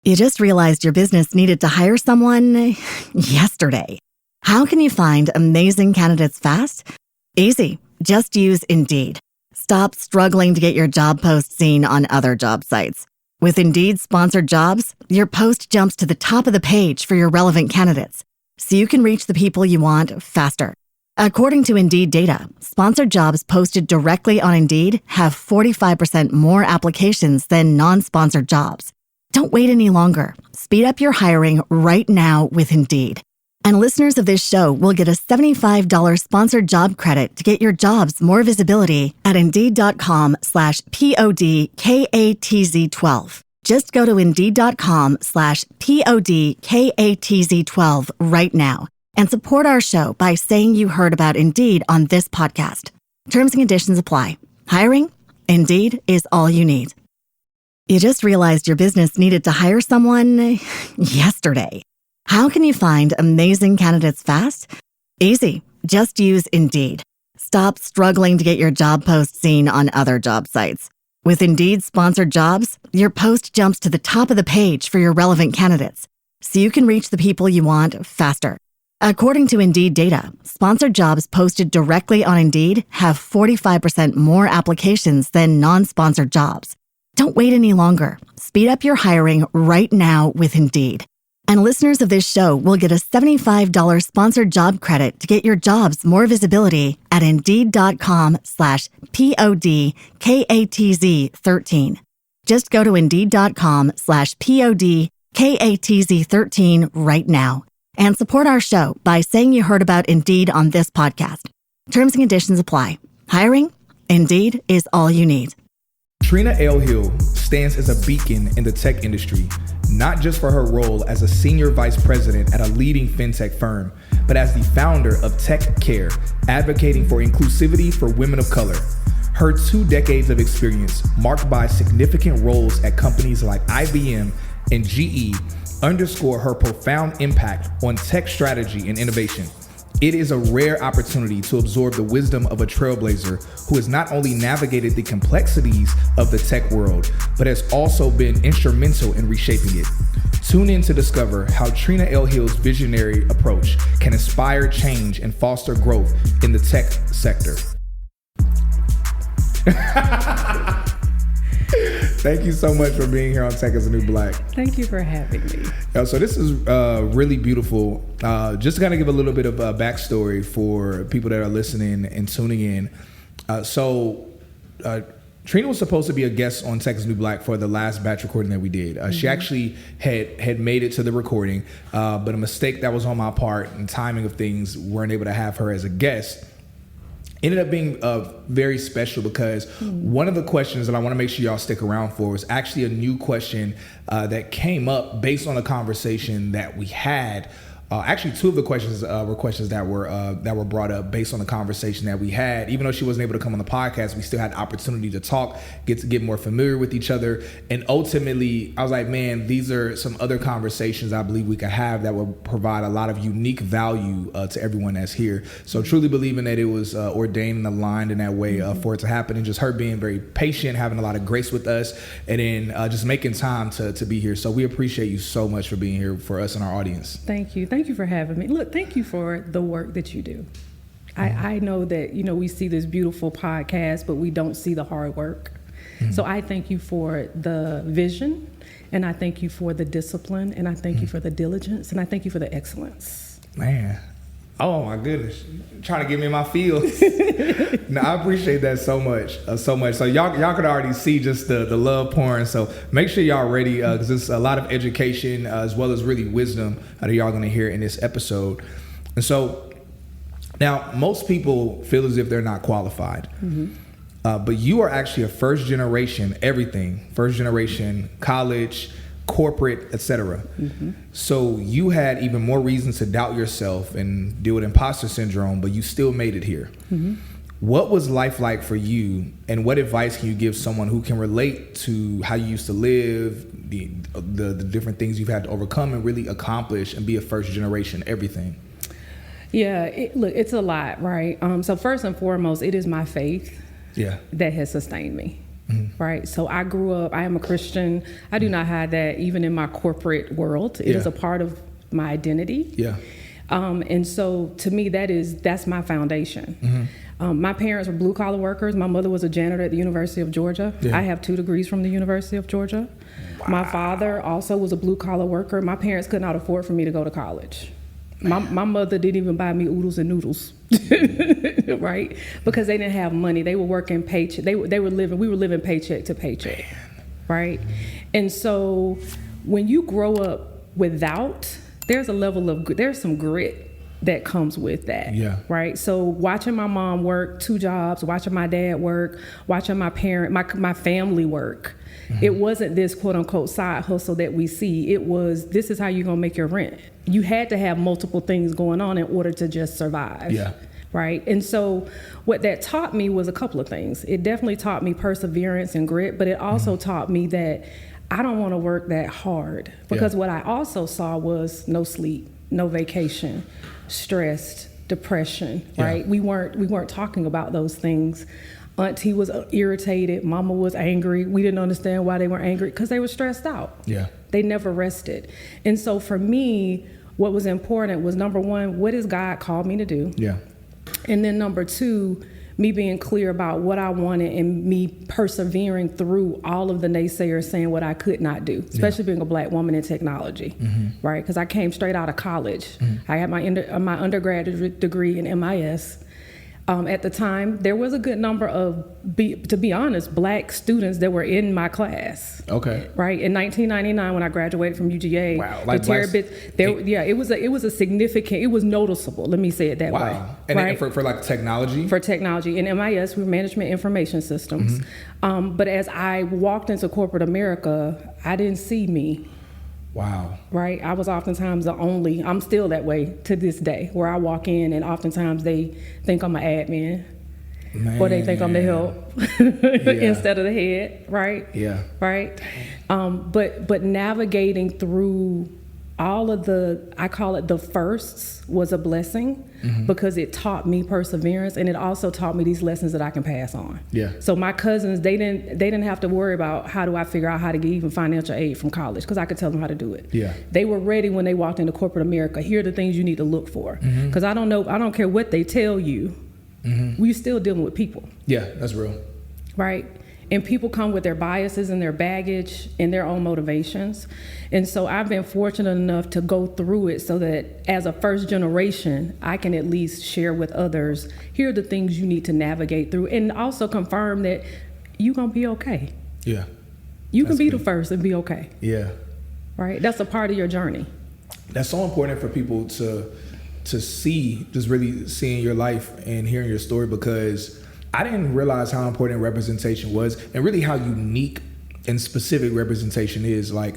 You just realized your business needed to hire someone yesterday. How can you find amazing candidates fast? Easy. Just use Indeed. Stop struggling to get your job post seen on other job sites. With Indeed sponsored jobs, your post jumps to the top of the page for your relevant candidates, so you can reach the people you want faster. According to Indeed data, sponsored jobs posted directly on Indeed have 45% more applications than non-sponsored jobs. Don't wait any longer. Speed up your hiring right now with Indeed. And listeners of this show will get a $75 sponsored job credit to get your jobs more visibility at Indeed.com/PODKATZ12. Just go to Indeed.com/PODKATZ12 right now and support our show by saying you heard about Indeed on this podcast. Terms and conditions apply. Hiring? Indeed is all you need. You just realized your business needed to hire someone yesterday. How can you find amazing candidates fast? Easy. Just use Indeed. Stop struggling to get your job post seen on other job sites. With Indeed sponsored jobs, your post jumps to the top of the page for your relevant candidates, so you can reach the people you want faster. According to Indeed data, sponsored jobs posted directly on Indeed have 45% more applications than non-sponsored jobs. Don't wait any longer. Speed up your hiring right now with Indeed. And listeners of this show will get a $75 sponsored job credit to get your jobs more visibility at Indeed.com/PODKATZ13. Just go to Indeed.com/PODKATZ13 right now and support our show by saying you heard about Indeed on this podcast. Terms and conditions apply. Hiring? Indeed is all you need. Trina Hill stands as a beacon in the tech industry, not just for her role as a senior vice president at a leading fintech firm, but as the founder of Tech Care, advocating for inclusivity for women of color. Her 2 decades of experience, marked by significant roles at companies like IBM and GE, underscore her profound impact on tech strategy and innovation. It is a rare opportunity to absorb the wisdom of a trailblazer who has not only navigated the complexities of the tech world, but has also been instrumental in reshaping it. Tune in to discover how Trina Hill's visionary approach can inspire change and foster growth in the tech sector. Thank you so much for being here on Tech is the New Black. Thank you for having me. So this is really beautiful. Just to kind of give a little bit of a backstory for people that are listening and tuning in. Trina was supposed to be a guest on Tech is the New Black for the last batch recording that we did. She actually had made it to the recording, but a mistake that was on my part and timing of things weren't able to have her as a guest. Ended up being very special because one of the questions that I want to make sure y'all stick around for was actually a new question that came up based on a conversation that we had. Actually, 2 of the questions were questions that were brought up based on the conversation that we had. Even though she wasn't able to come on the podcast, we still had opportunity to talk, get more familiar with each other. And ultimately, I was like, man, these are some other conversations I believe we could have that will provide a lot of unique value to everyone that's here. So truly believing that it was ordained and aligned in that way for it to happen, and just her being very patient, having a lot of grace with us, and then just making time to be here. So we appreciate you so much for being here for us and our audience. Thank you. Thank you for having me. Look, thank you for the work that you do. I know that, we see this beautiful podcast, but we don't see the hard work. So I thank you for the vision, and I thank you for the discipline, and I thank you for the diligence, and I thank you for the excellence. Man. Oh my goodness. You're trying to get me in my feels. No, I appreciate that so much. So y'all could already see just the love pouring. So make sure y'all ready because it's a lot of education as well as really wisdom that y'all going to hear in this episode. And so now most people feel as if they're not qualified. But you are actually a first generation college, corporate, etc. So you had even more reasons to doubt yourself and deal with imposter syndrome, but you still made it here. What was life like for you, and what advice can you give someone who can relate to how you used to live, the different things you've had to overcome and really accomplish and be a first generation everything? Yeah, it's a lot, right? So first and foremost, it is my faith that has sustained me. right? So I grew up, I am a Christian. I do not hide that even in my corporate world. It is a part of my identity. Yeah. And so to me, that's my foundation. My parents were blue collar workers. My mother was a janitor at the University of Georgia. Yeah. I have 2 degrees from the University of Georgia. Wow. My father also was a blue collar worker. My parents could not afford for me to go to college. My mother didn't even buy me oodles and noodles, right? Because they didn't have money. They were working paycheck. We were living paycheck to paycheck, right? And so when you grow up without, there's some grit that comes with that, right? So watching my mom work 2 jobs, watching my dad work, watching my family work, it wasn't this quote unquote side hustle that we see. It was, this is how you're gonna make your rent. You had to have multiple things going on in order to just survive. Yeah. Right. And so what that taught me was a couple of things. It definitely taught me perseverance and grit, but it also taught me that I don't want to work that hard, because what I also saw was no sleep, no vacation, stressed, depression, right? We weren't talking about those things. Auntie was irritated. Mama was angry. We didn't understand why they were angry, because they were stressed out. Yeah. They never rested. And so for me, what was important was, number one, what has God called me to do? Yeah. And then number 2, me being clear about what I wanted, and me persevering through all of the naysayers saying what I could not do, especially being a Black woman in technology, right? Because I came straight out of college. I had my undergraduate degree in MIS. At the time, there was a good number of, to be honest, Black students that were in my class. Okay. Right. In 1999, when I graduated from UGA, it was a significant. It was noticeable. Let me say it that way. Wow. And right? for like technology. For technology, in MIS, we were Management Information Systems. But as I walked into corporate America, I didn't see me. Wow. Right? I was oftentimes I'm still that way to this day, where I walk in and oftentimes they think I'm an admin. Man. Or they think I'm the help instead of the head, right? Yeah. Right? But navigating through all of I call it the firsts, was a blessing, because it taught me perseverance, and it also taught me these lessons that I can pass on. Yeah. So my cousins, they didn't have to worry about how do I figure out how to get even financial aid from college, because I could tell them how to do it. Yeah. They were ready when they walked into corporate America. Here are the things you need to look for, because I don't care what they tell you. We're still dealing with people. Yeah, that's real. Right? And people come with their biases and their baggage and their own motivations. And so I've been fortunate enough to go through it so that as a first generation, I can at least share with others, here are the things you need to navigate through, and also confirm that you're going to be okay. Yeah. You can be the first and be okay. Yeah. Right? That's a part of your journey. That's so important for people to see, just really seeing your life and hearing your story, because I didn't realize how important representation was, and really how unique and specific representation is. Like,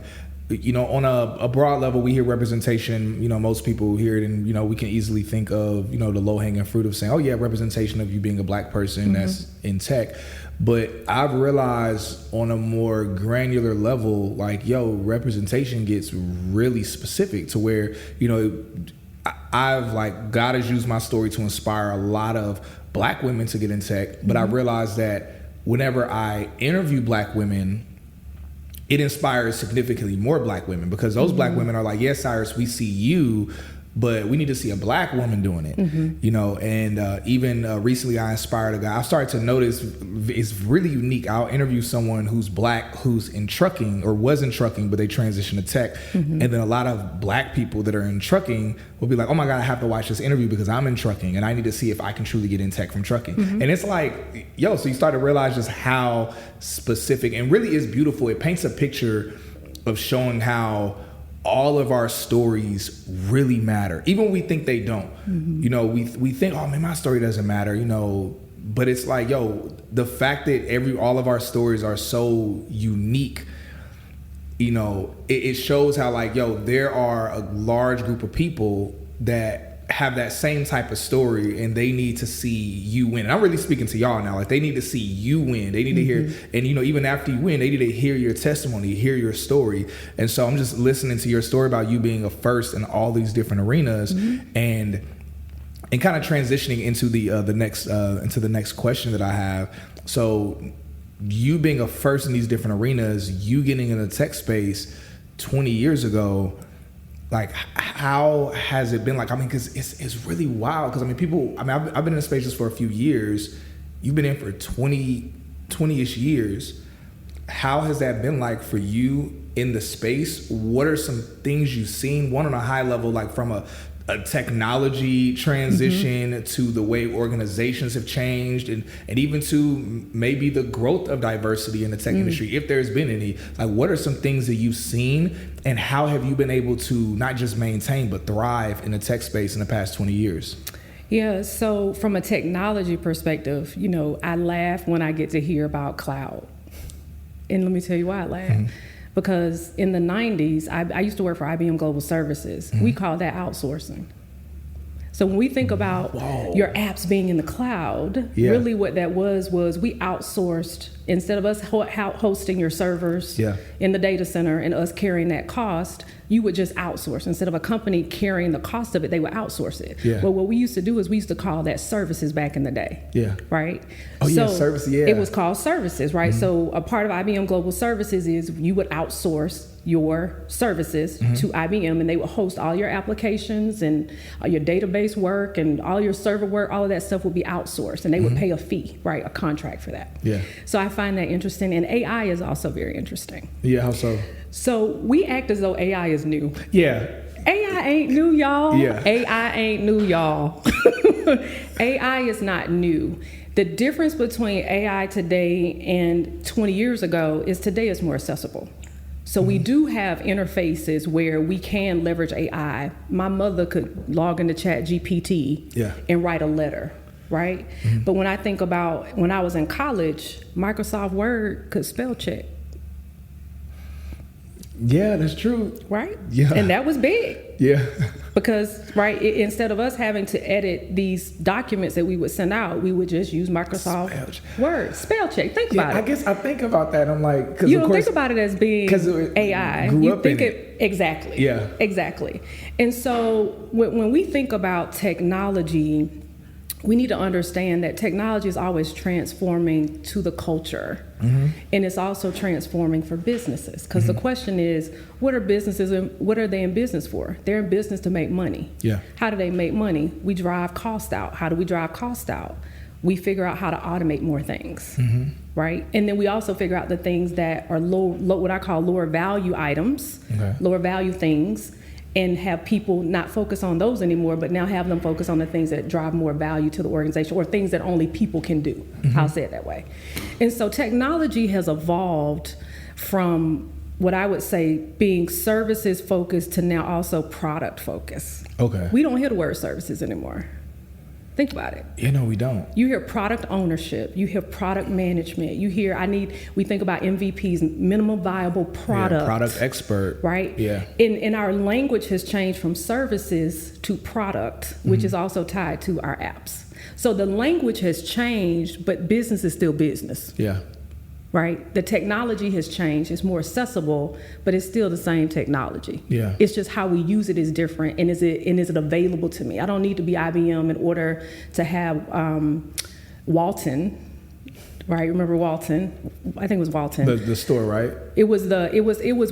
you know, on a broad level, we hear representation, you know, most people hear it, and, you know, we can easily think of, you know, the low-hanging fruit of saying, oh yeah, representation of you being a Black person that's in tech. But I've realized on a more granular level, like, representation gets really specific to where, you know, God has used my story to inspire a lot of Black women to get in tech, but I realized that whenever I interview Black women, it inspires significantly more Black women, because those Black women are like, yes, Cyrus, we see you, but we need to see a Black woman doing it, you know. And even recently I inspired a guy. I started to notice it's really unique. I'll interview someone who's Black, who's in trucking or was in trucking, but they transitioned to tech. And then a lot of Black people that are in trucking will be like, oh my God, I have to watch this interview because I'm in trucking and I need to see if I can truly get in tech from trucking. And it's like, so you start to realize just how specific, and really is beautiful. It paints a picture of showing how all of our stories really matter, even when we think they don't. You know, we think, oh man, my story doesn't matter, you know, but it's like, the fact that all of our stories are so unique, you know, it shows how, like, there are a large group of people that have that same type of story, and they need to see you win. And I'm really speaking to y'all now. Like, they need to see you win. They need to hear, and, you know, even after you win, they need to hear your testimony, hear your story. And so I'm just listening to your story about you being a first in all these different arenas, and kind of transitioning into the next question that I have. So you being a first in these different arenas, you getting in the tech space 20 years ago, like how has it been like? I mean, because it's really wild. Because I mean, I've been in the space just for a few years. You've been in for 20-ish years. How has that been like for you in the space? What are some things you've seen? One, on a high level, like from a technology transition to the way organizations have changed, and even to maybe the growth of diversity in the tech industry, if there's been any. Like, what are some things that you've seen, and how have you been able to not just maintain but thrive in the tech space in the past 20 years? Yeah, so from a technology perspective, you know, I laugh when I get to hear about cloud. And let me tell you why I laugh. Because in the 90s, I used to work for IBM Global Services. We call that outsourcing. So when we think about your apps being in the cloud, really what that was we outsourced. Instead of us hosting your servers in the data center and us carrying that cost, you would just outsource. Instead of a company carrying the cost of it, they would outsource it. Well, what we used to do is we used to call that services back in the day. Right? Services, It was called services, right? So a part of IBM Global Services is you would outsource your services to IBM, and they will host all your applications and your database work and all your server work. All of that stuff would be outsourced, and they would pay a fee, right? A contract for that. So I find that interesting, and AI is also very interesting. How so? So we act as though AI is new. AI ain't new, y'all. AI ain't new, y'all. AI is not new. The difference between AI today and 20 years ago is today is more accessible. So we do have interfaces where we can leverage AI. My mother could log into ChatGPT and write a letter, right? But when I think about when I was in college, Microsoft Word could spell check. That's true. Right? And that was big. Because, right, instead of us having to edit these documents that we would send out, we would just use Microsoft Word. Spell check. Think about it. I guess I think about that. I'm like, you don't think about it as being AI. You think it exactly. Exactly. And so when we think about technology, we need to understand that technology is always transforming to the culture, and it's also transforming for businesses. Because the question is, what are businesses and what are they in business for? They're in business to make money. How do they make money? We drive cost out. How do we drive cost out? We figure out how to automate more things, right? And then we also figure out the things that are low, what I call lower value items, lower value things, and have people not focus on those anymore, but now have them focus on the things that drive more value to the organization, or things that only people can do. I'll say it that way. And so technology has evolved from what I would say being services focused to now also product focused. We don't hear the word services anymore. Think about it. No, we don't. You hear product ownership. You hear product management. You hear we think about MVPs, minimum viable product. Product expert. Right? And our language has changed from services to product, which is also tied to our apps. So the language has changed, but business is still business. Right? The technology has changed. It's more accessible, but it's still the same technology. It's just how we use it is different, and is it available to me? I don't need to be IBM in order to have Walton. Right? Remember Walton? I think it was Walton. The store, right? It was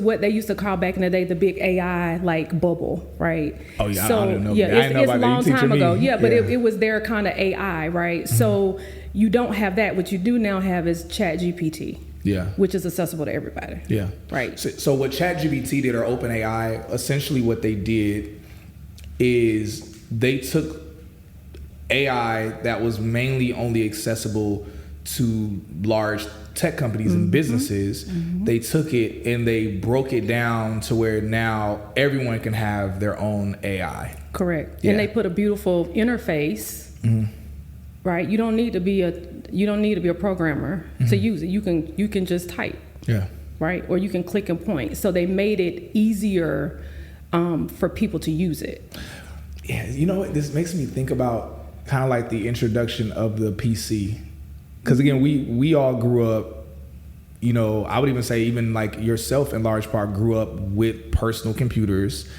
what they used to call back in the day the big AI like bubble, right? So, I don't know. It's a long time ago. But it was their kind of AI, right? So you don't have that. What you do now have is ChatGPT. Which is accessible to everybody. Right. So what ChatGPT did, or OpenAI, essentially what they did is they took AI that was mainly only accessible to large tech companies and businesses. They took it and they broke it down to where now everyone can have their own AI. Correct. And they put a beautiful interface. Right? You don't need to be a programmer to use it. You can just type. Right? Or you can click and point. So they made it easier for people to use it. You know what? This makes me think about kind of like the introduction of the PC. Because again, we all grew up, I would even say even like yourself in large part grew up with personal computers.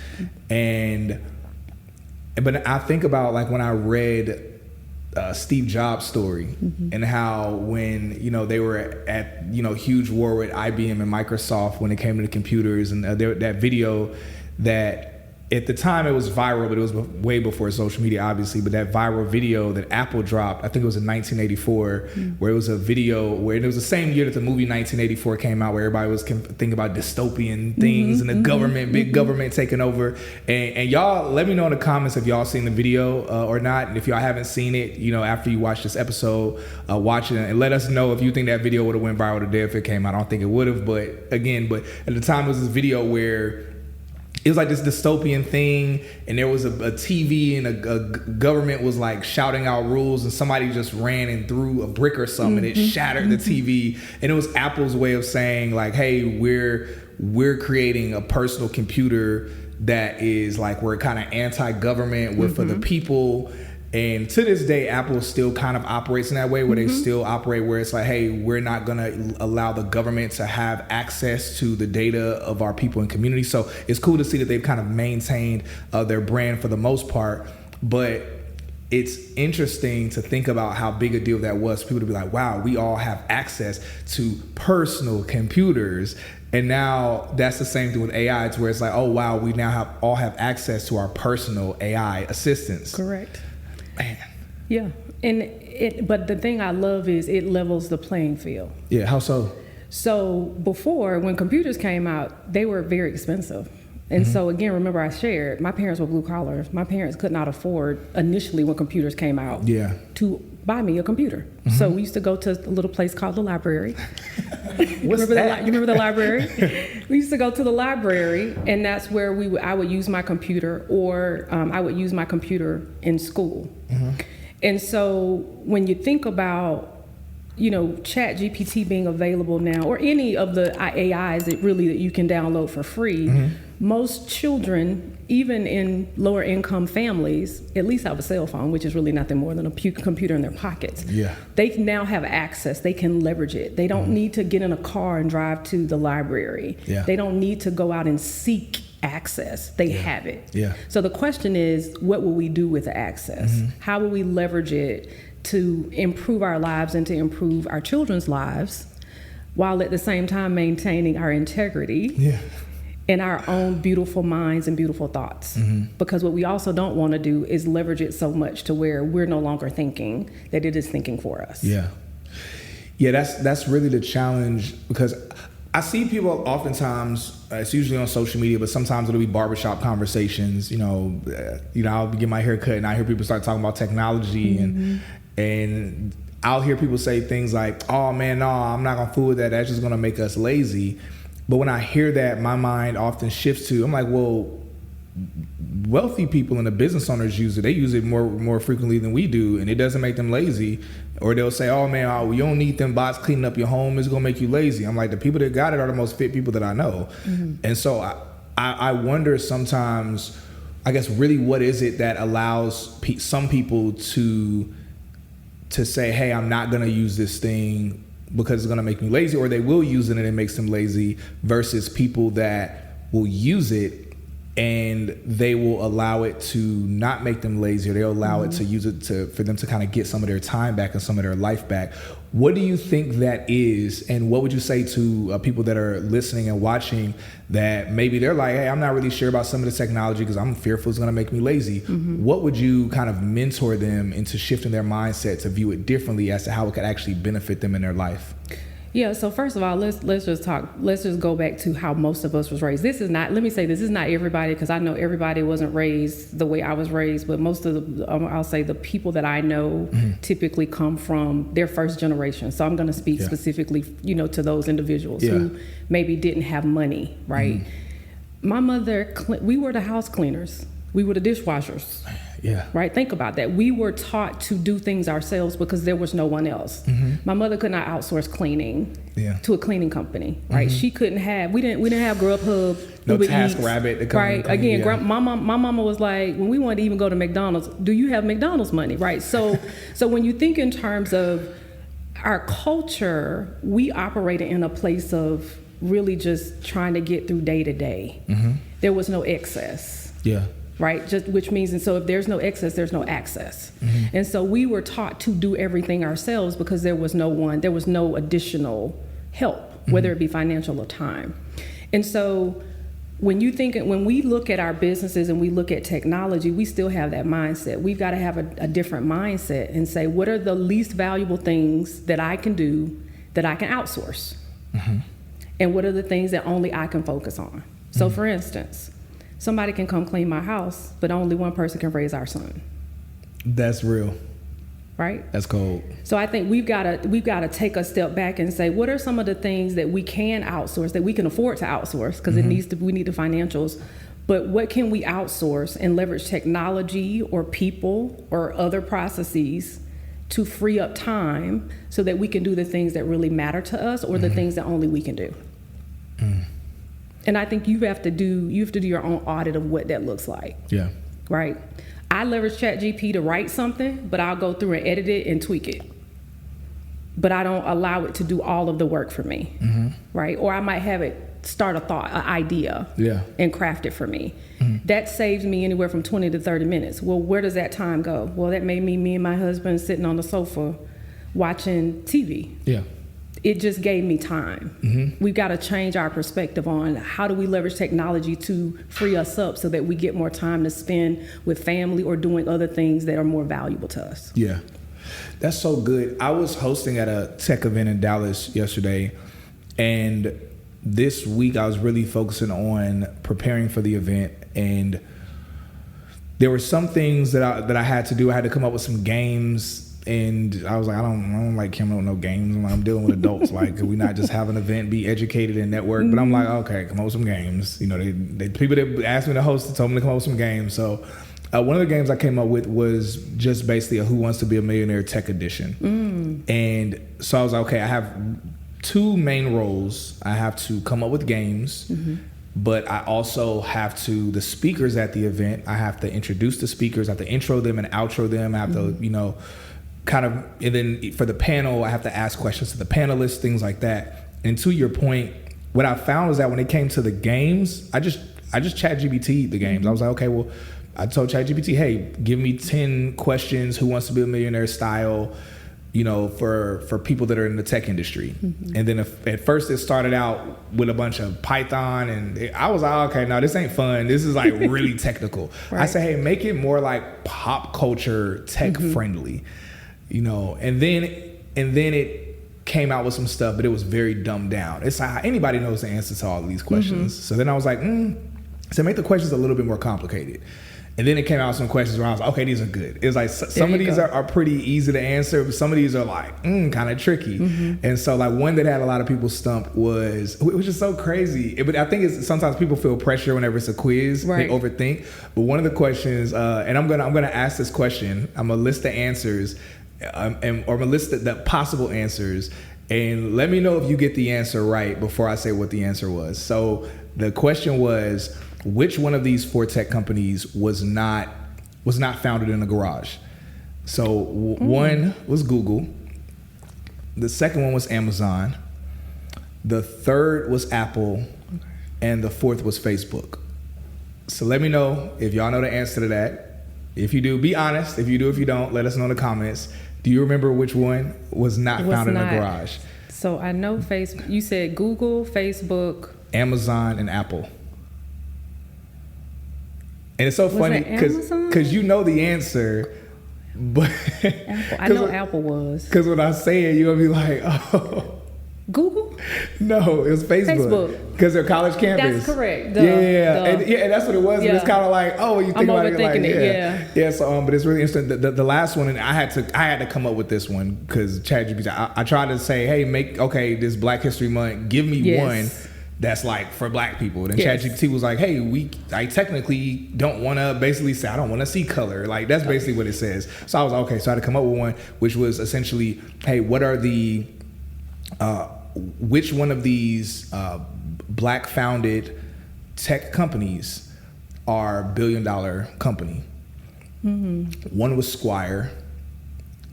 But I think about like when I read Steve Jobs story, and how when they were at huge war with IBM and Microsoft when it came to the computers, and that video that at the time it was viral, but it was way before social media, obviously. But that viral video that Apple dropped, I think it was in 1984, where it was a video where it was the same year that the movie 1984 came out, where everybody was thinking about dystopian things and the government, big government taking over. And y'all, let me know in the comments if y'all seen the video or not. And if y'all haven't seen it, after you watch this episode, watch it and let us know if you think that video would have went viral today if it came out. I don't think it would have, but at the time it was this video where it was like this dystopian thing, and there was a TV, and a government was like shouting out rules, and somebody just ran and threw a brick or something, and it shattered the TV. And it was Apple's way of saying like, hey, we're creating a personal computer that is like, we're kind of anti-government, we're for the people. And to this day, Apple still kind of operates in that way, where they still operate where it's like, hey, we're not going to allow the government to have access to the data of our people and community. So it's cool to see that they've kind of maintained their brand for the most part. But it's interesting to think about how big a deal that was. People to be like, wow, we all have access to personal computers. And now that's the same thing with AI. It's where it's like, oh, wow, we now all have access to our personal AI assistants. Correct. Man. Yeah. But the thing I love is it levels the playing field. Yeah, how so? So before, when computers came out, they were very expensive. And so again, remember I shared, my parents were blue collar. My parents could not afford initially when computers came out to buy me a computer. So we used to go to a little place called the library. What's that? You remember the library? We used to go to the library, and that's where I would use my computer, or I would use my computer in school. And so when you think about Chat GPT being available now, or any of the AIs that you can download for free, most children, even in lower income families, at least have a cell phone, which is really nothing more than a computer in their pockets. Yeah. They now have access. They can leverage it. They don't need to get in a car and drive to the library. Yeah. They don't need to go out and seek access. They have it. Yeah. So the question is, what will we do with the access? How will we leverage it to improve our lives and to improve our children's lives, while at the same time maintaining our integrity and our own beautiful minds and beautiful thoughts? Because what we also don't want to do is leverage it so much to where we're no longer thinking, that it is thinking for us. Yeah, that's really the challenge, because I see people oftentimes, it's usually on social media, but sometimes it'll be barbershop conversations. I'll get my hair cut and I hear people start talking about technology, and I'll hear people say things like, oh man, no, I'm not gonna fool with that. That's just gonna make us lazy. But when I hear that, my mind often shifts to, I'm like, well, wealthy people and the business owners use it. They use it more frequently than we do, and it doesn't make them lazy. Or they'll say, oh man, you don't need them bots cleaning up your home. It's gonna make you lazy. I'm like, the people that got it are the most fit people that I know. And so I wonder sometimes, I guess, really what is it that allows some people to say, hey, I'm not gonna use this thing because it's gonna make me lazy, or they will use it and it makes them lazy, versus people that will use it and they will allow it to not make them lazy, or they'll allow it to use it for them to kind of get some of their time back and some of their life back. What do you think that is, and what would you say to people that are listening and watching that maybe they're like, hey, I'm not really sure about some of the technology because I'm fearful it's going to make me lazy? What would you kind of mentor them into shifting their mindset to view it differently as to how it could actually benefit them in their life? Yeah, so first of all, let's just go back to how most of us was raised. This is not everybody, because I know everybody wasn't raised the way I was raised, but most of I'll say the people that I know typically come from their first generation. So I'm going to speak specifically, to those individuals who maybe didn't have money, right? My mother, we were the house cleaners. We were the dishwashers. Yeah. Right. Think about that. We were taught to do things ourselves because there was no one else. My mother could not outsource cleaning to a cleaning company. Right. She couldn't have. We didn't have Grubhub. No TaskRabbit. Right. Again, my mama was like, when we wanted to even go to McDonald's, do you have McDonald's money? Right. So when you think in terms of our culture, we operated in a place of really just trying to get through day to day. There was no excess. Yeah. right? Just which means, and so if there's no excess, there's no access. And so we were taught to do everything ourselves because there was no additional help, whether it be financial or time. And so when we look at our businesses and we look at technology, we still have that mindset. We've got to have a different mindset and say, what are the least valuable things that I can do that I can outsource? And what are the things that only I can focus on? So for instance, somebody can come clean my house, but only one person can raise our son. That's real. Right? That's cold. So I think we've got to take a step back and say, what are some of the things that we can outsource, that we can afford to outsource, because we need the financials, but what can we outsource and leverage technology or people or other processes to free up time so that we can do the things that really matter to us or the things that only we can do. And I think you have to do your own audit of what that looks like. Yeah. Right? I leverage ChatGPT to write something, but I'll go through and edit it and tweak it. But I don't allow it to do all of the work for me, right? Or I might have it start an idea, and craft it for me. That saves me anywhere from 20 to 30 minutes. Well, where does that time go? Well, that made me and my husband sitting on the sofa watching TV. Yeah. It just gave me time. We've got to change our perspective on how do we leverage technology to free us up so that we get more time to spend with family or doing other things that are more valuable to us. Yeah, that's so good. I was hosting at a tech event in Dallas yesterday, and this week I was really focusing on preparing for the event, and there were some things that I had to do. I had to come up with some games. And I was like, I don't like coming up with no games. I'm dealing with adults. Like, could we not just have an event, be educated and network? But I'm like, okay, come up with some games. You know, they people that asked me to host told me to come up with some games. So one of the games I came up with was just basically a Who Wants to Be a Millionaire Tech Edition. And so I was like, okay, I have two main roles. I have to come up with games, but I also have to, the speakers at the event, I have to introduce the speakers, I have to intro them and outro them. I have to, you know, kind of, and then for the panel, I have to ask questions to the panelists, things like that. And to your point, what I found was that when it came to the games, I just ChatGPT the games. I was like, okay, well, I told ChatGPT, hey, give me 10 questions, Who Wants to Be a Millionaire style, you know, for people that are in the tech industry. And then at first it started out with a bunch of Python, and I was like, okay, no, this ain't fun. This is like really technical. Right. I said, hey, make it more like pop culture, tech friendly. You know, and then it came out with some stuff, but it was very dumbed down. It's like anybody knows the answer to all of these questions. So then I was like, so make the questions a little bit more complicated. And then it came out with some questions where I was like, okay, these are good. It's like some of these are pretty easy to answer, but some of these are like kind of tricky. And so like one that had a lot of people stumped was, which is so crazy. But I think it's sometimes people feel pressure whenever it's a quiz, they overthink. But one of the questions, and I'm gonna ask this question. I'm gonna list the answers. Or I'm gonna list the possible answers, and let me know if you get the answer right before I say what the answer was. So the question was, which one of these 4 tech companies was not founded in a garage? So one was Google, the second one was Amazon, the third was Apple, and the fourth was Facebook. So let me know if y'all know the answer to that. If you do, be honest. If you do, if you don't, let us know in the comments. Do you remember which one was not founded in a garage? So I know Facebook. You said Google, Facebook, Amazon, and Apple. And it's so funny because you know the answer, but Apple. I know Apple was. Because when I say it, you're gonna be like, oh. Google? No, it was Facebook. Because they're college campus. That's correct. And that's what it was. Yeah. And it's kind of like, oh, when you think about it, like, yeah. So, but it's really interesting. The last one, and I had to come up with this one because ChatGPT. I tried to say, hey, this Black History Month, give me one that's like for Black people. Then ChatGPT was like, hey, I technically don't want to basically say I don't want to see color. Like that's basically what it says. So I was like, okay. So I had to come up with one, which was essentially, hey, what are the which one of these Black founded tech companies are $1 billion company? One was Squire.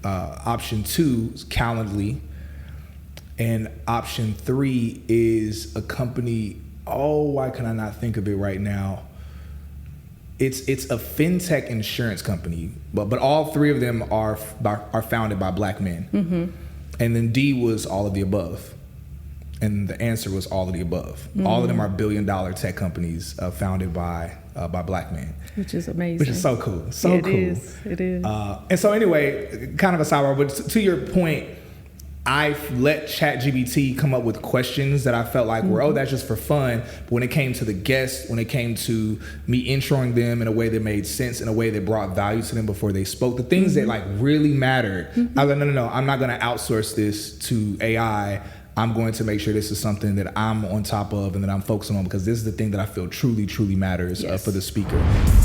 Option 2 is Calendly. And option 3 is a company, why can I not think of it right now? it's a fintech insurance company, but all three of them are founded by Black men. Mm-hmm. And then D was all of the above. And the answer was all of the above. Mm-hmm. All of them are billion-dollar tech companies founded by Black men. Which is amazing. Which is so cool. It is. And so anyway, kind of a sidebar, but to your point, I let ChatGPT come up with questions that I felt like were, that's just for fun. But when it came to the guests, when it came to me introing them in a way that made sense, in a way that brought value to them before they spoke, the things that like really mattered, I was like, no, I'm not going to outsource this to AI. I'm going to make sure this is something that I'm on top of and that I'm focusing on, because this is the thing that I feel truly, truly matters for the speaker.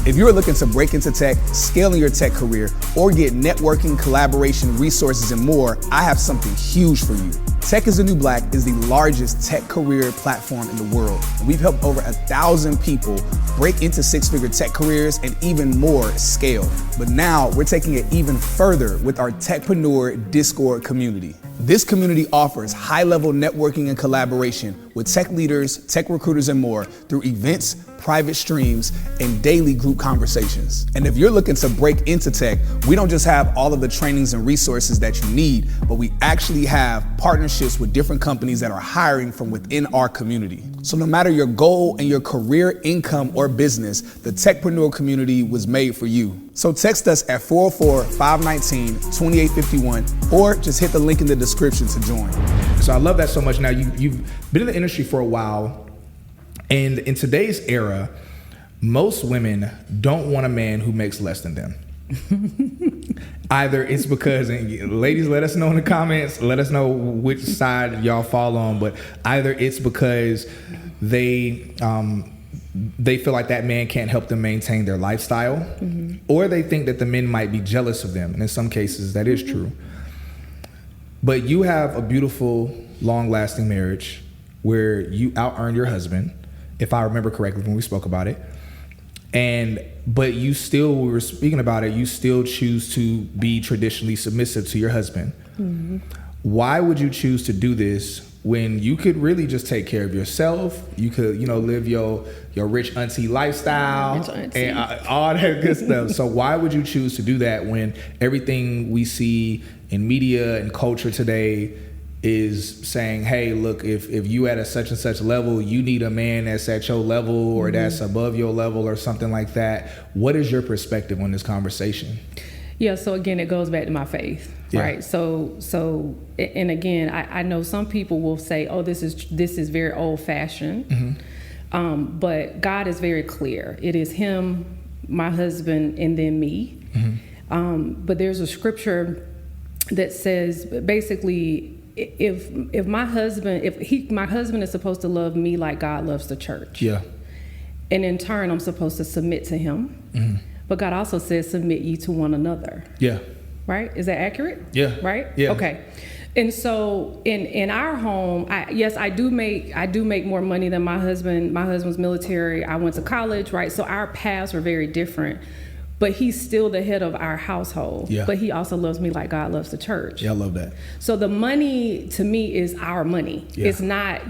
If you're looking to break into tech, scale in your tech career, or get networking, collaboration, resources, and more, I have something huge for you. Tech is the New Black is the largest tech career platform in the world. And we've helped over 1,000 people break into six-figure tech careers and even more scale. But now we're taking it even further with our Techpreneur Discord community. This community offers high-level networking and collaboration with tech leaders, tech recruiters, and more through events, private streams, and daily group conversations. And if you're looking to break into tech, we don't just have all of the trainings and resources that you need, but we actually have partnerships with different companies that are hiring from within our community. So no matter your goal and your career, income, or business, the Techpreneur community was made for you. So text us at 404-519-2851 or just hit the link in the description to join. So I love that so much. Now you've been in the industry for a while, and in today's era, most women don't want a man who makes less than them. Either it's because, and ladies, let us know in the comments, let us know which side y'all fall on, but either it's because they feel like that man can't help them maintain their lifestyle, or they think that the men might be jealous of them. And in some cases, that is true. But you have a beautiful, long-lasting marriage where you out-earned your husband, if I remember correctly when we spoke about it. But you still, we were speaking about it, you still choose to be traditionally submissive to your husband. Why would you choose to do this when you could really just take care of yourself? You could, live your rich auntie lifestyle and all that good stuff. So why would you choose to do that when everything we see in media and culture today is saying, hey, look, if you at a such and such level, you need a man that's at your level or that's above your level or something like that. What is your perspective on this conversation? Yeah, so again, it goes back to my faith, right? So, and again, I know some people will say, oh, this is very old fashioned, but God is very clear. It is Him, my husband, and then me. But there's a scripture that says basically, if my husband is supposed to love me like God loves the church, and in turn I'm supposed to submit to Him, but God also says submit ye to one another, right? Is that accurate? Right? Okay. And so in our home, I do make more money than my husband. My husband's military. I went to college, right? So our paths were very different. But he's still the head of our household. But he also loves me like God loves the church. I love that. So the money to me is our money. It's not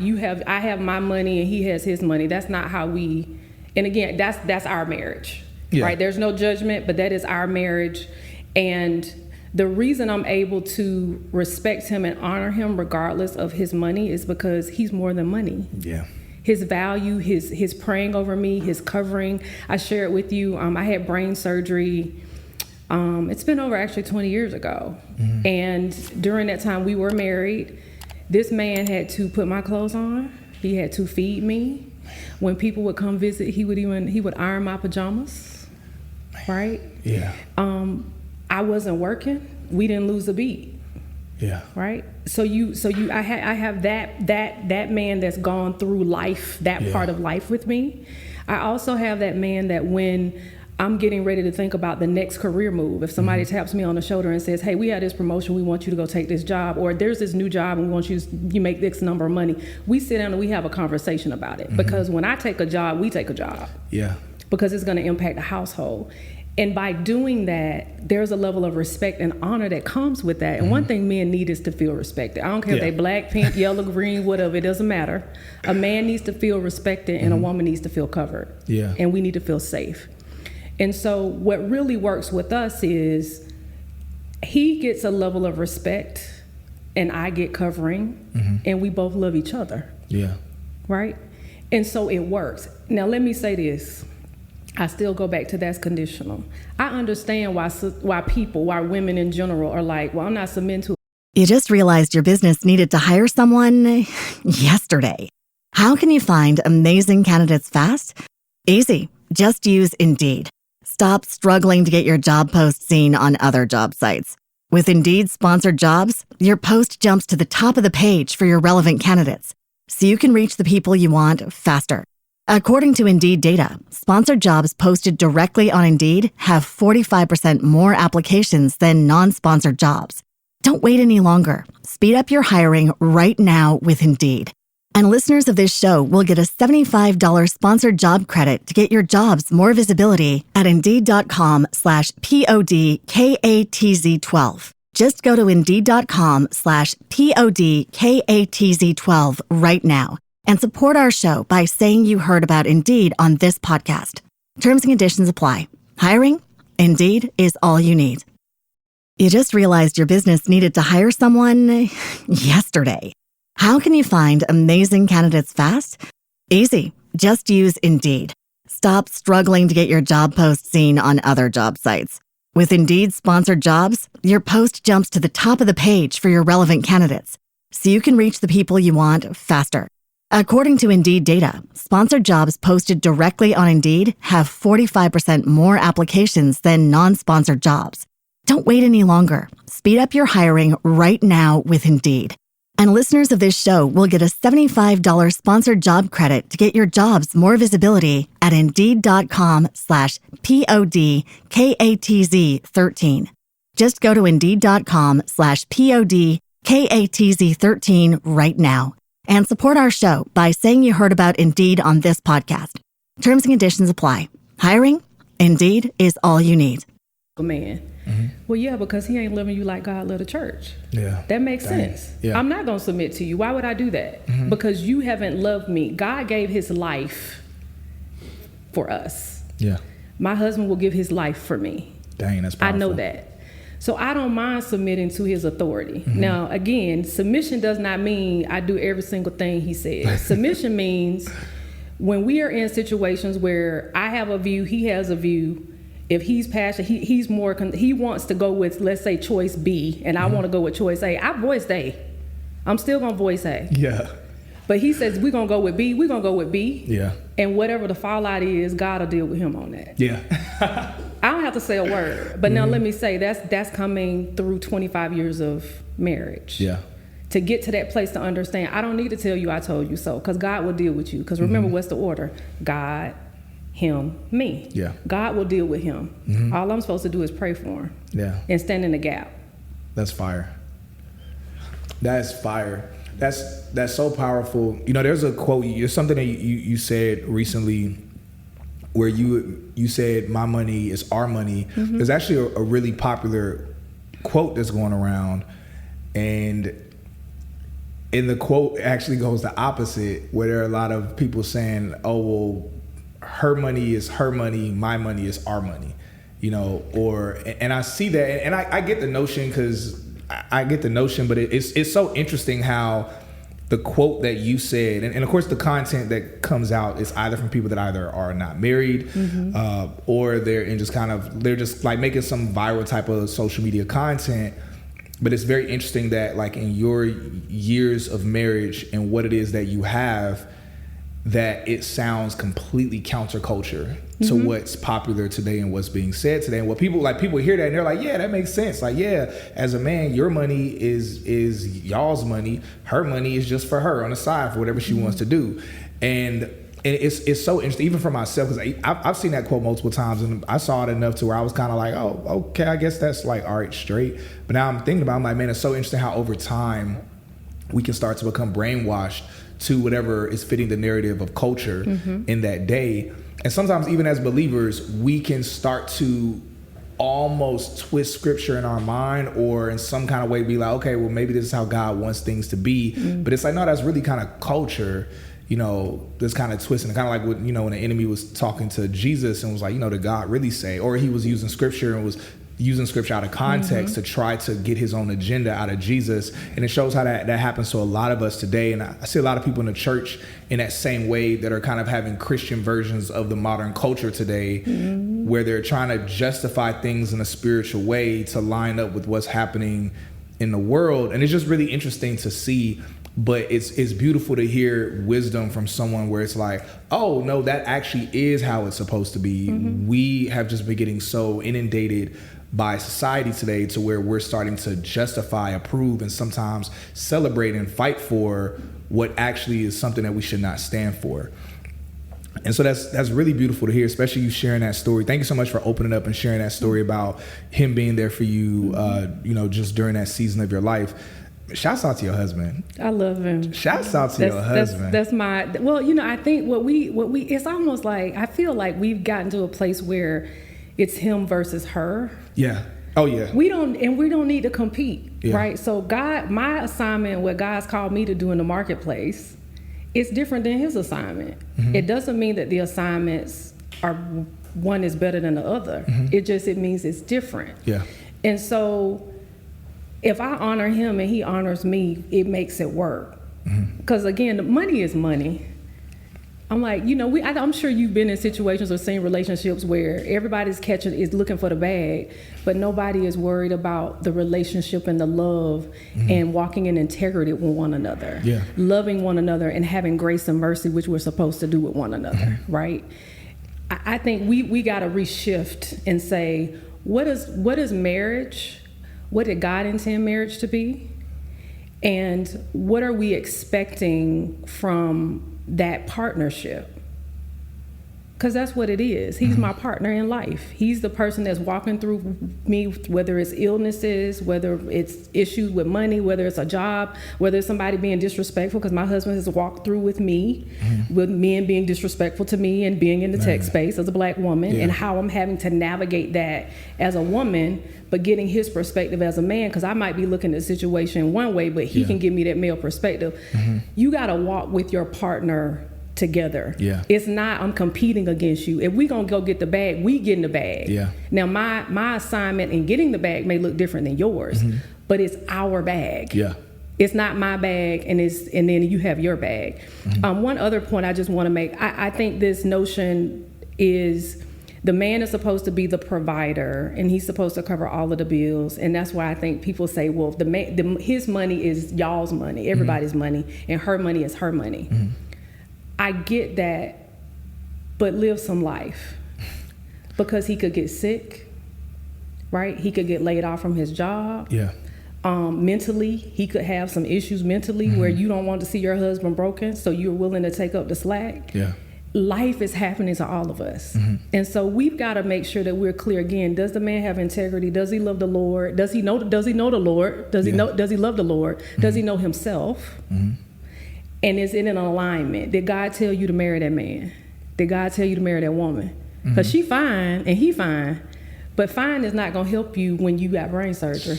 I have my money and he has his money. That's not how we. And again, that's our marriage, right? There's no judgment, but that is our marriage. And the reason I'm able to respect him and honor him regardless of his money is because he's more than money. His value, his praying over me, his covering. I shared with you, I had brain surgery. It's been over actually 20 years ago. And during that time we were married. This man had to put my clothes on. He had to feed me. When people would come visit, he would iron my pajamas, right? I wasn't working. We didn't lose a beat. Right. So I have that man that's gone through life, that part of life with me. I also have that man that when I'm getting ready to think about the next career move, if somebody taps me on the shoulder and says, hey, we had this promotion, we want you to go take this job, or there's this new job and we want you make this number of money, we sit down and we have a conversation about it. Because when I take a job, we take a job. Because it's going to impact the household. And by doing that, there's a level of respect and honor that comes with that. And one thing men need is to feel respected. I don't care if they black, pink, yellow, green, whatever, it doesn't matter. A man needs to feel respected and a woman needs to feel covered. And we need to feel safe. And so what really works with us is he gets a level of respect and I get covering, and we both love each other. Yeah. Right? And so it works. Now, let me say this. I still go back to that's conditional. I understand why women in general are like, well, I'm not submitting to. You just realized your business needed to hire someone yesterday. How can you find amazing candidates fast? Easy. Just use Indeed. Stop struggling to get your job post seen on other job sites. With Indeed sponsored jobs, your post jumps to the top of the page for your relevant candidates, so you can reach the people you want faster. According to Indeed data, sponsored jobs posted directly on Indeed have 45% more applications than non-sponsored jobs. Don't wait any longer. Speed up your hiring right now with Indeed. And listeners of this show will get a $75 sponsored job credit to get your jobs more visibility at Indeed.com/PODKATZ12. Just go to Indeed.com/PODKATZ12 right now and support our show by saying you heard about Indeed on this podcast. Terms and conditions apply. Hiring? Indeed is all you need. You just realized your business needed to hire someone yesterday. How can you find amazing candidates fast? Easy. Just use Indeed. Stop struggling to get your job post seen on other job sites. With Indeed sponsored jobs, your post jumps to the top of the page for your relevant candidates, so you can reach the people you want faster. According to Indeed data, sponsored jobs posted directly on Indeed have 45% more applications than non-sponsored jobs. Don't wait any longer. Speed up your hiring right now with Indeed. And listeners of this show will get a $75 sponsored job credit to get your jobs more visibility at Indeed.com/PODKATZ13. Just go to Indeed.com/PODKATZ13 right now and support our show by saying you heard about Indeed on this podcast. Terms and conditions apply. Hiring? Indeed is all you need. Man. Well, yeah, because he ain't living you like God loved the church. Yeah. That makes sense. Yeah. I'm not going to submit to you. Why would I do that? Because you haven't loved me. God gave his life for us. Yeah. My husband will give his life for me. Dang, that's powerful. I know that. So I don't mind submitting to his authority. Now, again, submission does not mean I do every single thing he says. Submission means when we are in situations where I have a view, he has a view. If he's passionate, he wants to go with, let's say, choice B, and I want to go with choice A. I voiced A. I'm still going to voice A. Yeah. But he says, we're going to go with B. We're going to go with B. Yeah. And whatever the fallout is, God will deal with him on that. Yeah. I don't have to say a word. But now let me say, that's coming through 25 years of marriage. Yeah. To get to that place to understand, I don't need to tell you I told you so, because God will deal with you. Because remember, what's the order? God, him, me. Yeah. God will deal with him. All I'm supposed to do is pray for him. Yeah. And stand in the gap. That's fire. That's fire. That's so powerful. You know, there's a quote. There's something that you said recently, where you said, "My money is our money." There's actually a really popular quote that's going around, and in the quote actually goes the opposite, where there are a lot of people saying, "Oh, well, her money is her money, my money is our money," you know, and I see that, and I get the notion, because I get the notion, but it's so interesting how the quote that you said, and of course the content that comes out is either from people that either are not married, or they're just like making some viral type of social media content. But it's very interesting that, like, in your years of marriage and what it is that you have, that it sounds completely counterculture to what's popular today and what's being said today. And what people hear that and they're like, yeah, that makes sense. Like, yeah, as a man, your money is y'all's money. Her money is just for her on the side for whatever she wants to do. And it's so interesting, even for myself, because I've seen that quote multiple times, and I saw it enough to where I was kind of like, oh, okay, I guess that's like, all right, straight. But now I'm thinking about it, I'm like, man, it's so interesting how over time we can start to become brainwashed to whatever is fitting the narrative of culture in that day. And sometimes even as believers, we can start to almost twist scripture in our mind, or in some kind of way be like, okay, well, maybe this is how God wants things to be. But it's like, no, that's really kind of culture. this kind of twist, and kind of like what, when the enemy was talking to Jesus and was like, did God really say? Or he was using scripture and was using scripture out of context to try to get his own agenda out of Jesus. And it shows how that happens to a lot of us today. And I see a lot of people in the church in that same way that are kind of having Christian versions of the modern culture today, where they're trying to justify things in a spiritual way to line up with what's happening in the world. And it's just really interesting to see. But it's beautiful to hear wisdom from someone where it's like, oh, no, that actually is how it's supposed to be. We have just been getting so inundated by society today to where we're starting to justify, approve, and sometimes celebrate and fight for what actually is something that we should not stand for. And so that's really beautiful to hear, especially you sharing that story. Thank you so much for opening up and sharing that story about him being there for you, just during that season of your life. Shouts out to your husband. I love him. Shouts out to your husband. That's my, I think what we, it's almost like, I feel like we've gotten to a place where it's him versus her. Yeah. Oh yeah. We don't need to compete, right? So my assignment, what God's called me to do in the marketplace, it's different than his assignment. It doesn't mean that the assignments are, one is better than the other. It means it's different. Yeah. And so if I honor him and he honors me, it makes it work. Because again, the money is money. I'm like, I'm sure you've been in situations or seen relationships where everybody's is looking for the bag, but nobody is worried about the relationship and the love and walking in integrity with one another, loving one another and having grace and mercy, which we're supposed to do with one another, right? I think we got to reshift and say, what is marriage? What did God intend marriage to be? And what are we expecting from that partnership? Because that's what it is. He's my partner in life. He's the person that's walking through me, whether it's illnesses, whether it's issues with money, whether it's a job, whether it's somebody being disrespectful, because my husband has walked through with me, with men being disrespectful to me and being in the tech space as a black woman, and how I'm having to navigate that as a woman, but getting his perspective as a man, because I might be looking at the situation one way, but he can give me that male perspective. You got to walk with your partner together. It's not I'm competing against you. If we gonna go get the bag, we get in the bag. Now my assignment in getting the bag may look different than yours, but it's our bag. It's not my bag, and then you have your bag. One other point I just want to make, I think this notion is the man is supposed to be the provider, and he's supposed to cover all of the bills, and that's why I think people say, well, his money is y'all's money, everybody's money, and her money is her money. I get that, but live some life, because he could get sick, right? He could get laid off from his job. Mentally, he could have some issues mentally where you don't want to see your husband broken, so you're willing to take up the slack. Life is happening to all of us. And so we've got to make sure that we're clear again. Does the man have integrity? Does he love the Lord? Does he know the Lord? Does he love the Lord? Does he know himself? And is it in alignment? Did God tell you to marry that man? Did God tell you to marry that woman? Because she fine and he fine, but fine is not going to help you when you got brain surgery.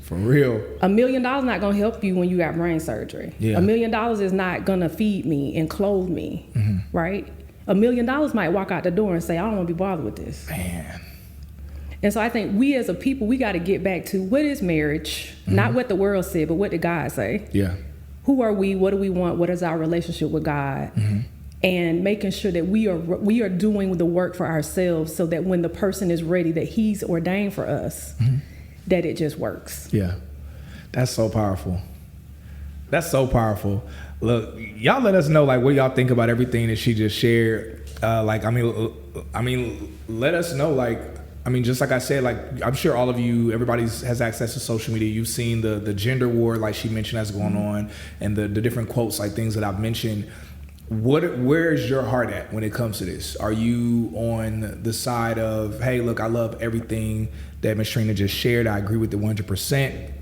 For real. $1 million not going to help you when you got brain surgery. $1 million is not going to feed me and clothe me, right? $1 million might walk out the door and say, I don't want to be bothered with this. Man. And so I think we as a people, we got to get back to what is marriage? Not what the world said, but what did God say? Who are we? What do we want? What is our relationship with God? And making sure that we are doing the work for ourselves, so that when the person is ready, that he's ordained for us, that it just works. That's so powerful. That's so powerful. Look, y'all let us know, like, what y'all think about everything that she just shared. Let us know, like, just like I said, like, I'm sure all of you, everybody has access to social media. You've seen the gender war, like she mentioned, that's going on, and the different quotes, like things that I've mentioned. Where is your heart at when it comes to this? Are you on the side of, hey, look, I love everything that Ms. Trina just shared, I agree with it 100%?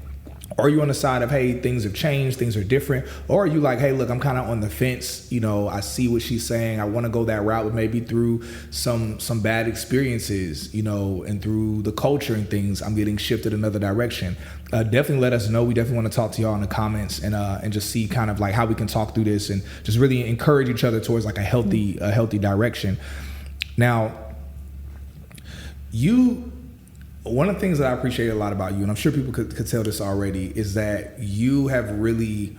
Or are you on the side of, hey, things have changed, things are different? Or are you like, hey, look, I'm kind of on the fence. You know, I see what she's saying. I want to go that route, but maybe through some bad experiences, you know, and through the culture and things, I'm getting shifted another direction. Definitely let us know. We definitely want to talk to y'all in the comments and just see kind of like how we can talk through this and just really encourage each other towards like a healthy direction. Now, one of the things that I appreciate a lot about you, and I'm sure people could tell this already, is that you have really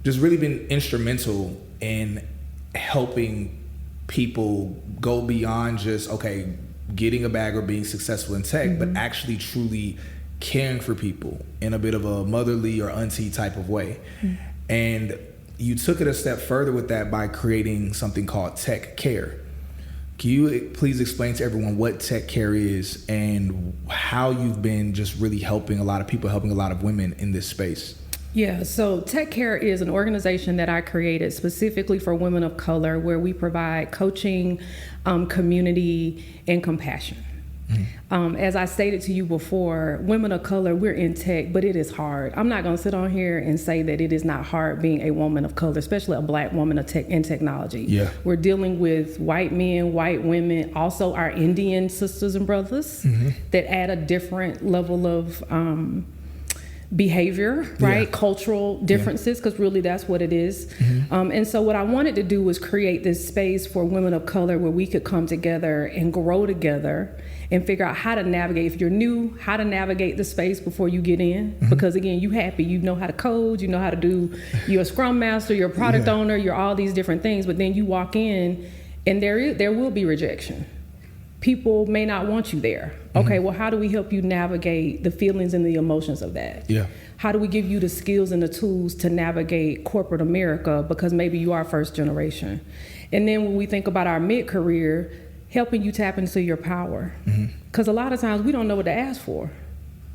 been instrumental in helping people go beyond just, okay, getting a bag or being successful in tech, but actually truly caring for people in a bit of a motherly or auntie type of way. And you took it a step further with that by creating something called Tech Care. Can you please explain to everyone what Tech Care is and how you've been just really helping a lot of people, helping a lot of women in this space? Yeah, so Tech Care is an organization that I created specifically for women of color, where we provide coaching, community, and compassion. As I stated to you before, women of color, we're in tech, but it is hard. I'm not going to sit on here and say that it is not hard being a woman of color, especially a Black woman of tech in technology. Yeah. We're dealing with white men, white women, also our Indian sisters and brothers that add a different level of behavior, right? Yeah. Cultural differences, because really that's what it is. And so what I wanted to do was create this space for women of color where we could come together and grow together and figure out how to navigate. If you're new, how to navigate the space before you get in. Because again, you happy, you know how to code, you know how to do, you're a scrum master, you're a product owner, you're all these different things, but then you walk in and there will be rejection. People may not want you there. Okay, well, how do we help you navigate the feelings and the emotions of that? Yeah. How do we give you the skills and the tools to navigate corporate America, because maybe you are first generation? And then when we think about our mid-career, helping you tap into your power. Because a lot of times we don't know what to ask for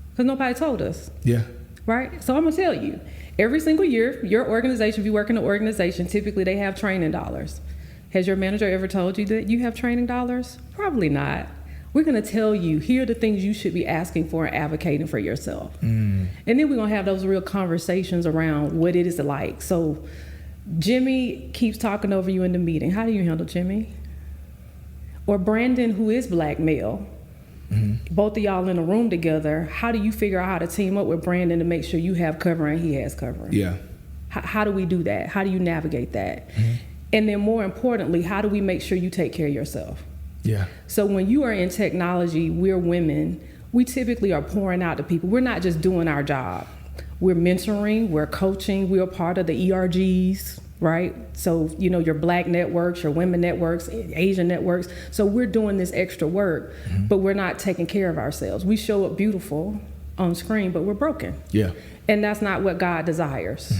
because nobody told us. Yeah. Right? So I'm going to tell you, every single year, your organization, if you work in an organization, typically they have training dollars. Has your manager ever told you that you have training dollars? Probably not. We're going to tell you, here are the things you should be asking for and advocating for yourself. And then we're going to have those real conversations around what it is like. So Jimmy keeps talking over you in the meeting. How do you handle Jimmy? Or Brandon, who is Black male, both of y'all in a room together, how do you figure out how to team up with Brandon to make sure you have cover and he has cover? Yeah. How do we do that? How do you navigate that? And then more importantly, how do we make sure you take care of yourself? Yeah. So when you are in technology, we're women, we typically are pouring out to people. We're not just doing our job. We're mentoring, we're coaching, we're a part of the ERGs, right? So, you know, your Black networks, your women networks, Asian networks. So we're doing this extra work, but we're not taking care of ourselves. We show up beautiful on screen, but we're broken. Yeah. And that's not what God desires.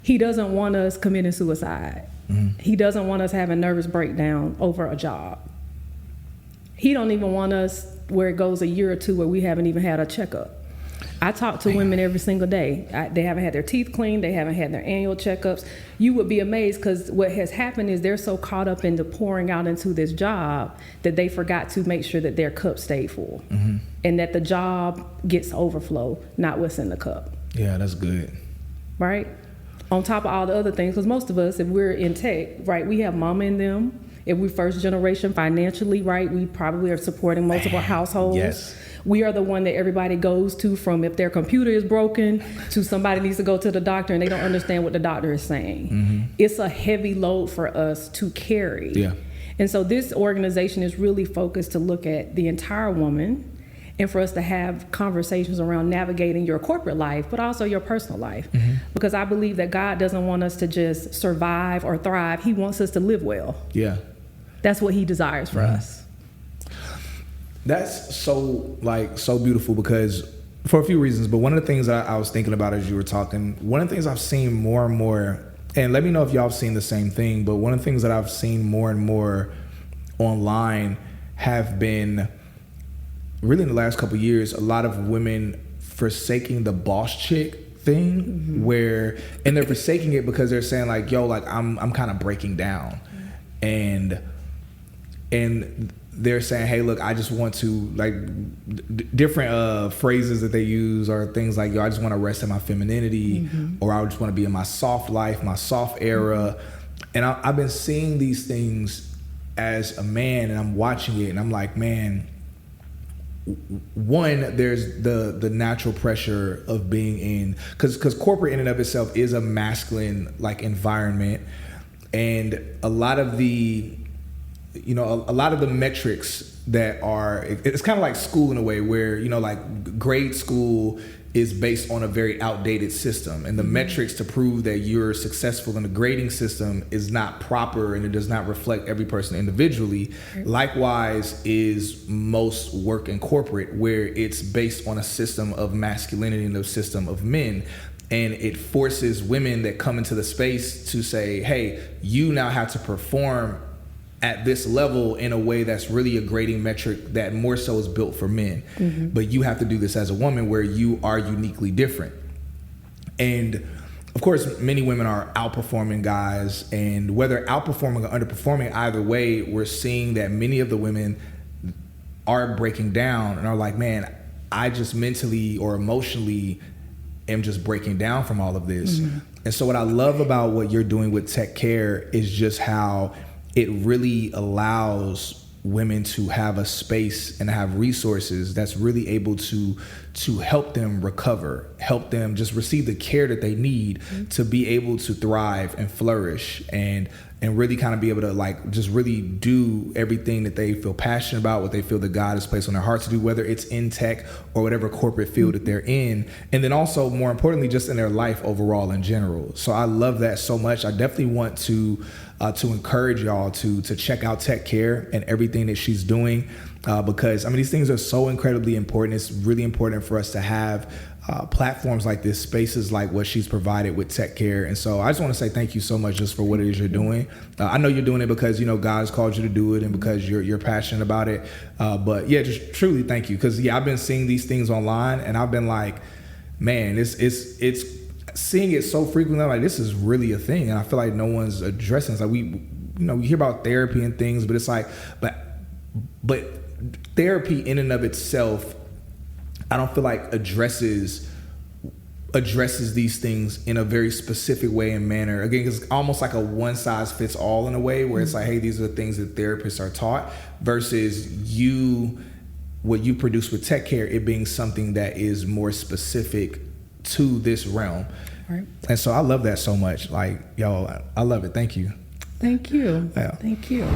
He doesn't want us committing suicide. He doesn't want us having nervous breakdown over a job. He don't even want us where it goes a year or two where we haven't even had a checkup. I talk to women every single day. They haven't had their teeth cleaned. They haven't had their annual checkups. You would be amazed, because what has happened is they're so caught up into pouring out into this job that they forgot to make sure that their cup stayed full and that the job gets overflow, not what's in the cup. Yeah, that's good. Right? On top of all the other things, because most of us, if we're in tech, right, we have mama in them. If we're first generation financially, right, we probably are supporting multiple households. Yes. We are the one that everybody goes to, from if their computer is broken to somebody needs to go to the doctor and they don't understand what the doctor is saying. It's a heavy load for us to carry. Yeah. And so this organization is really focused to look at the entire woman and for us to have conversations around navigating your corporate life, but also your personal life. Because I believe that God doesn't want us to just survive or thrive. He wants us to live well. Yeah. That's what he desires for us. That's so beautiful, because for a few reasons, but one of the things that I was thinking about as you were talking, one of the things I've seen more and more, and let me know if y'all have seen the same thing, but one of the things that I've seen more and more online have been, really in the last couple of years, a lot of women forsaking the boss chick thing, where, and they're forsaking it because they're saying like, yo, like I'm kind of breaking down. And they're saying, hey, look, I just want to, like, different phrases that they use are things like, yo, I just want to rest in my femininity, or I just want to be in my soft life, my soft era. And I've been seeing these things as a man, and I'm watching it, and I'm like, man, one, there's the natural pressure of being in, because corporate in and of itself is a masculine, like, environment. And a lot of the metrics that are, it's kind of like school in a way where, like, grade school is based on a very outdated system, and the metrics to prove that you're successful in the grading system is not proper, and it does not reflect every person individually. Likewise is most work in corporate, where it's based on a system of masculinity and a system of men. And it forces women that come into the space to say, hey, you now have to perform at this level in a way that's really a grading metric that more so is built for men. But you have to do this as a woman, where you are uniquely different. And of course, many women are outperforming guys, and whether outperforming or underperforming, either way, we're seeing that many of the women are breaking down and are like, man, I just mentally or emotionally am just breaking down from all of this. And so what I love about what you're doing with Tech Care is just how it really allows women to have a space and have resources that's really able to help them recover, help them just receive the care that they need to be able to thrive and flourish, and really kind of be able to, like, just really do everything that they feel passionate about, what they feel that God has placed on their heart to do, whether it's in tech or whatever corporate field that they're in. And then also, more importantly, just in their life overall in general. So I love that so much. I definitely want to encourage y'all to check out Tech Care and everything that she's doing, because I mean, these things are so incredibly important. It's really important for us to have platforms like this, spaces like what she's provided with Tech Care. And so I just want to say thank you so much just for what it is you're doing. I know you're doing it because, God has called you to do it, and because you're passionate about it. But yeah, just truly thank you. Because I've been seeing these things online, and I've been like, man, it's seeing it so frequently. I'm like, this is really a thing, and I feel like no one's addressing it. It's like we hear about therapy and things, but it's like, but therapy in and of itself, I don't feel like addresses these things in a very specific way and manner. Again, it's almost like a one size fits all in a way, where it's like, hey, these are the things that therapists are taught, versus what you produce with Tech Care, it being something that is more specific to this realm. Right. And so I love that so much. Like, yo, I love it. Thank you. Thank you. Yeah. Thank you.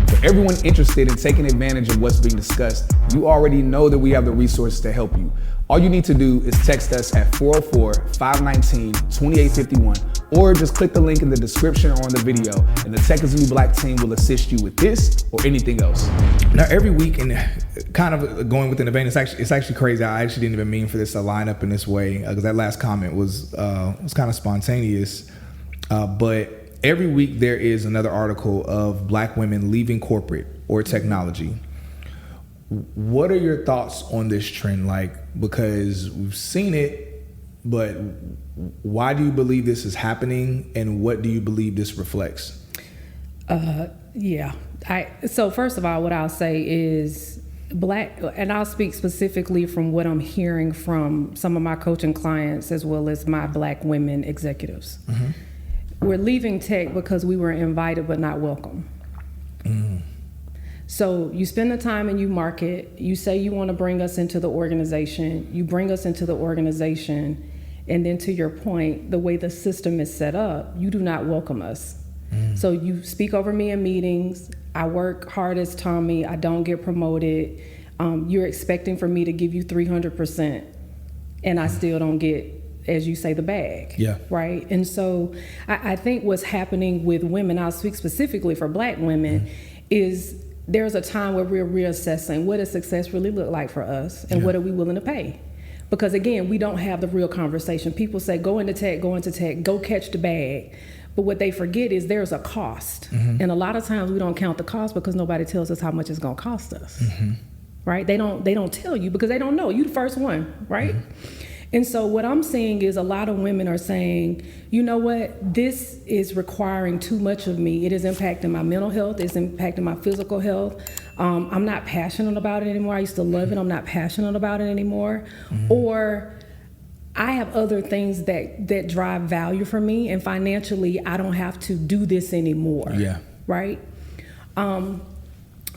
For everyone interested in taking advantage of what's being discussed, you already know that we have the resources to help you. All you need to do is text us at 404-519-2851, or just click the link in the description or on the video, and the Tech is the New Black team will assist you with this or anything else. Now, every week, and kind of going within the vein, it's actually crazy. I actually didn't even mean for this to line up in this way, because that last comment was kind of spontaneous. But every week there is another article of Black women leaving corporate or technology. What are your thoughts on this trend? Like, because we've seen it, but why do you believe this is happening, and what do you believe this reflects? So first of all, what I'll say is Black, and I'll speak specifically from what I'm hearing from some of my coaching clients as well as my Black women executives. We're leaving tech because we were invited but not welcome. So you spend the time and you market, you say you want to bring us into the organization, you bring us into the organization, and then to your point, the way the system is set up, you do not welcome us. So you speak over me in meetings, I work hard as Tommy, I don't get promoted, you're expecting for me to give you 300%, and I still don't get, as you say, the bag. Yeah. Right? And so I think what's happening with women, I'll speak specifically for Black women, is there's a time where we're reassessing what does success really look like for us, and what are we willing to pay? Because again, we don't have the real conversation. People say, go into tech, go catch the bag. But what they forget is there's a cost. And a lot of times we don't count the cost because nobody tells us how much it's gonna cost us. Right? They don't tell you because they don't know. You the first one, right? And so what I'm seeing is a lot of women are saying, you know what, this is requiring too much of me. It is impacting my mental health. It's impacting my physical health. I'm not passionate about it anymore. I used to love it. I'm not passionate about it anymore. Or I have other things that drive value for me, and financially, I don't have to do this anymore. Yeah. Right?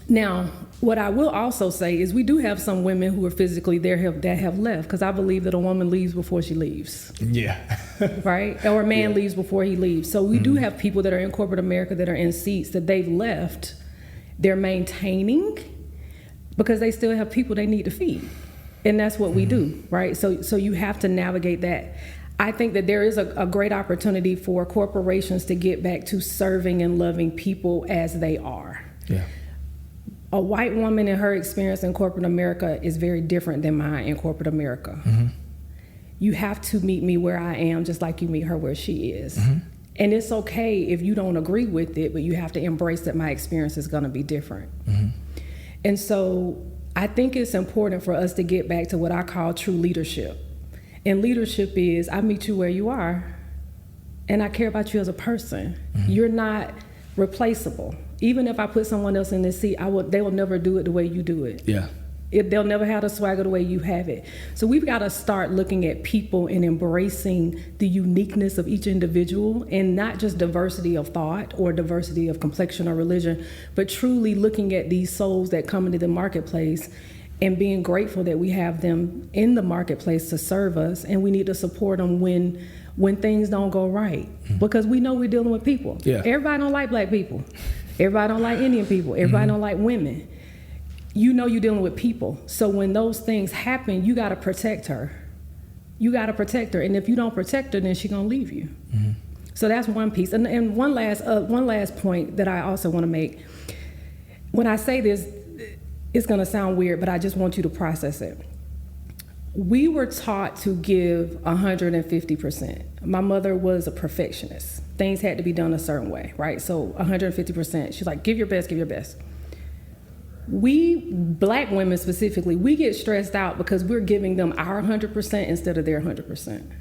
Now, what I will also say is we do have some women who are physically there that have left, because I believe that a woman leaves before she leaves. Yeah. Right? Or a man leaves before he leaves. So we do have people that are in corporate America that are in seats that they've left. They're maintaining because they still have people they need to feed. And that's what we do, right? So you have to navigate that. I think that there is a great opportunity for corporations to get back to serving and loving people as they are. Yeah. A white woman in her experience in corporate America is very different than mine in corporate America. You have to meet me where I am, just like you meet her where she is. And it's okay if you don't agree with it, but you have to embrace that my experience is going to be different. And so I think it's important for us to get back to what I call true leadership. And leadership is, I meet you where you are, and I care about you as a person. You're not replaceable. Even if I put someone else in this seat, they will never do it the way you do it. Yeah. They'll never have the swagger the way you have it. So we've got to start looking at people and embracing the uniqueness of each individual, and not just diversity of thought or diversity of complexion or religion, but truly looking at these souls that come into the marketplace and being grateful that we have them in the marketplace to serve us, and we need to support them when things don't go right, because we know we're dealing with people. Yeah. Everybody don't like black people. Everybody don't like Indian people. Everybody don't like women. You know you're dealing with people. So when those things happen, you got to protect her. You got to protect her. And if you don't protect her, then she's going to leave you. So that's one piece. And one last point that I also want to make. When I say this, it's going to sound weird, but I just want you to process it. We were taught to give 150%. My mother was a perfectionist. Things had to be done a certain way, right? So 150%. She's like, give your best, give your best. We, black women specifically, we get stressed out because we're giving them our 100% instead of their 100%.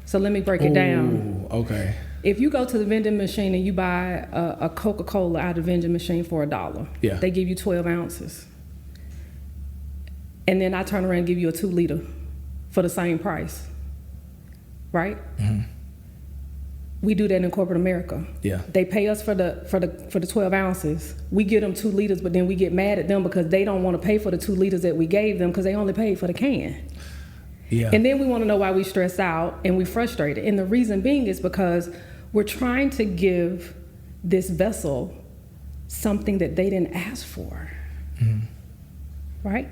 So let me break it down. Okay. If you go to the vending machine and you buy a Coca-Cola out of the vending machine for $1, yeah, they give you 12 ounces. And then I turn around and give you a 2-liter for the same price, right? We do that in corporate America. Yeah. They pay us for the 12 ounces. We give them 2 liters, but then we get mad at them because they don't want to pay for the 2 liters that we gave them because they only paid for the can. Yeah. And then we want to know why we stress out and we frustrated. And the reason being is because we're trying to give this vessel something that they didn't ask for. Right?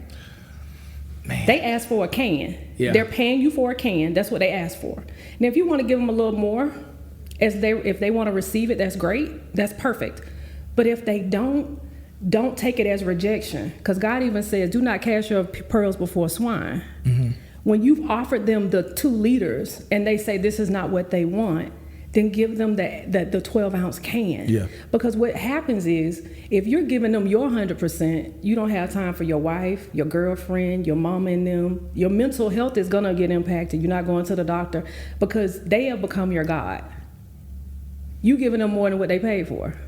Man. They asked for a can. Yeah. They're paying you for a can. That's what they asked for. Now, if you want to give them a little more, if they want to receive it, that's great. That's perfect. But if they don't take it as rejection. Because God even says, do not cast your pearls before swine. When you've offered them the 2 liters and they say this is not what they want, then give them the 12-ounce can. Yeah. Because what happens is, if you're giving them your 100%, you don't have time for your wife, your girlfriend, your mama and them. Your mental health is going to get impacted. You're not going to the doctor because they have become your God. You giving them more than what they paid for.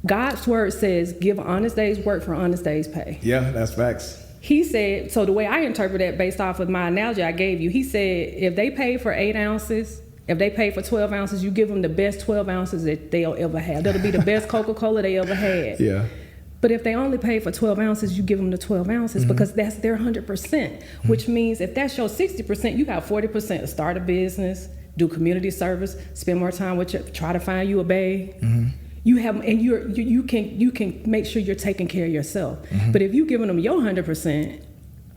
God's word says, give an honest day's work for honest day's pay. Yeah, that's facts. He said, so the way I interpret that based off of my analogy I gave you, he said, if they pay for 8 ounces, if they pay for 12 ounces, you give them the best 12 ounces that they'll ever have. That'll be the best Coca-Cola they ever had. Yeah. But if they only pay for 12 ounces, you give them the 12 ounces because that's their 100%, which means if that's your 60%, you got 40% to start a business, do community service, spend more time with try to find you a bae. You have, and you can make sure you're taking care of yourself. But if you giving them your 100%,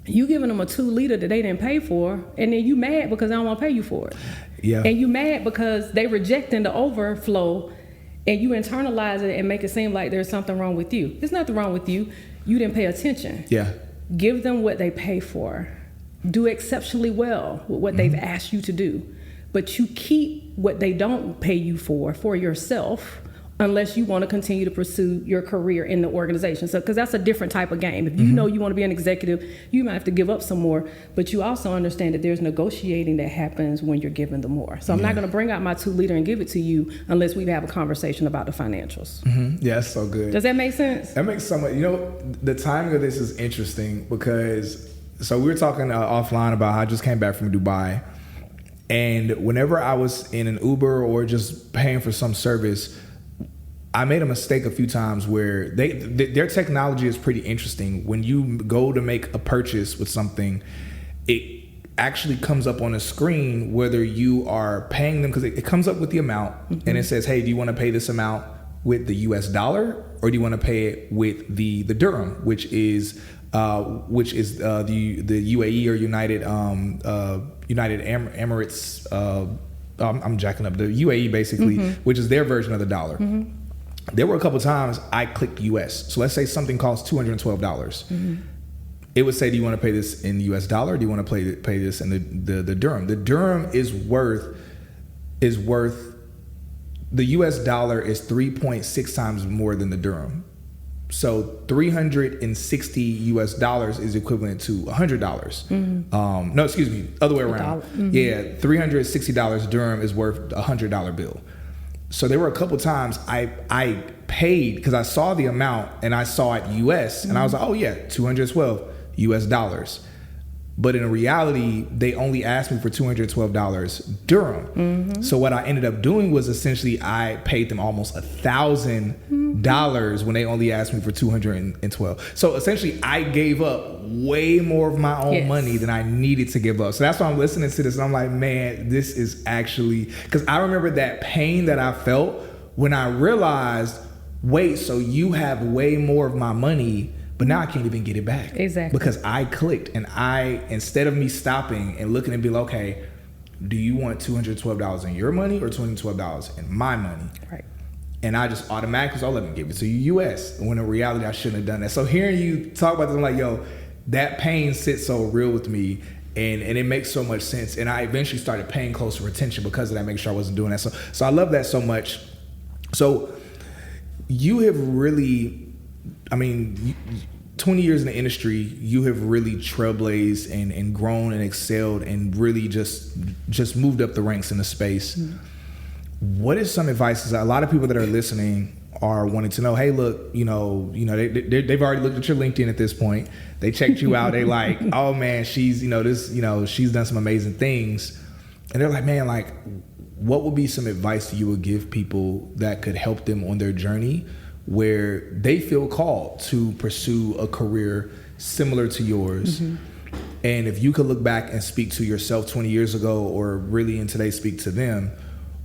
you giving them a 2-liter that they didn't pay for, and then you mad because they don't want to pay you for it. Yeah. And you mad because they rejecting the overflow, and you internalize it and make it seem like there's something wrong with you. There's nothing wrong with you. You didn't pay attention. Yeah. Give them what they pay for. Do exceptionally well with what they've asked you to do. But you keep what they don't pay you for yourself, unless you want to continue to pursue your career in the organization. So, because that's a different type of game. If you know you want to be an executive, you might have to give up some more, but you also understand that there's negotiating that happens when you're given the more. So I'm not going to bring out my 2 liter and give it to you unless we have a conversation about the financials. Yeah, that's so good. Does that make sense? That makes so much. You know, the timing of this is interesting because, so we were talking offline about how I just came back from Dubai. And whenever I was in an Uber or just paying for some service, I made a mistake a few times where their technology is pretty interesting. When you go to make a purchase with something, it actually comes up on a screen whether you are paying them, because it comes up with the amount and it says, hey, do you want to pay this amount with the US dollar or do you want to pay it with the dirham, which is the UAE or United Emirates. I'm jacking up the UAE basically, which is their version of the dollar. There were a couple times I clicked US. So let's say something costs $212. It would say, do you want to pay this in US dollar? Or do you want to pay this in the dirham? The dirham is worth, the US dollar is 3.6 times more than the dirham. So $360 US is equivalent to $100. No, excuse me, other way around. Yeah, $360 dirham is worth a $100 bill. So there were a couple times I paid because I saw the amount and I saw it US and I was like, oh yeah, $212 US. But in reality, they only asked me for $212 dirham. So what I ended up doing was essentially I paid them almost $1,000 when they only asked me for $212. So essentially I gave up way more of my own money than I needed to give up. So that's why I'm listening to this and I'm like, man, this is actually, because I remember that pain that I felt when I realized, wait, so you have way more of my money, but now I can't even get it back. Exactly. Because I clicked and instead of me stopping and looking and being like, okay, do you want $212 in your money or $212 in my money? Right. And I just automatically, let me give it to you US. When in reality, I shouldn't have done that. So hearing you talk about this, I'm like, yo, that pain sits so real with me. And it makes so much sense. And I eventually started paying closer attention because of that, making sure I wasn't doing that. So I love that so much. So you have really, 20 years in the industry, you have really trailblazed and grown and excelled and really just moved up the ranks in the space. What is some advice? A lot of people that are listening are wanting to know, hey, look, they've already looked at your LinkedIn at this point. They checked you out. They like, oh man, she's done some amazing things. And they're like, man, like, what would be some advice that you would give people that could help them on their journey where they feel called to pursue a career similar to yours? And if you could look back and speak to yourself 20 years ago or really in today speak to them,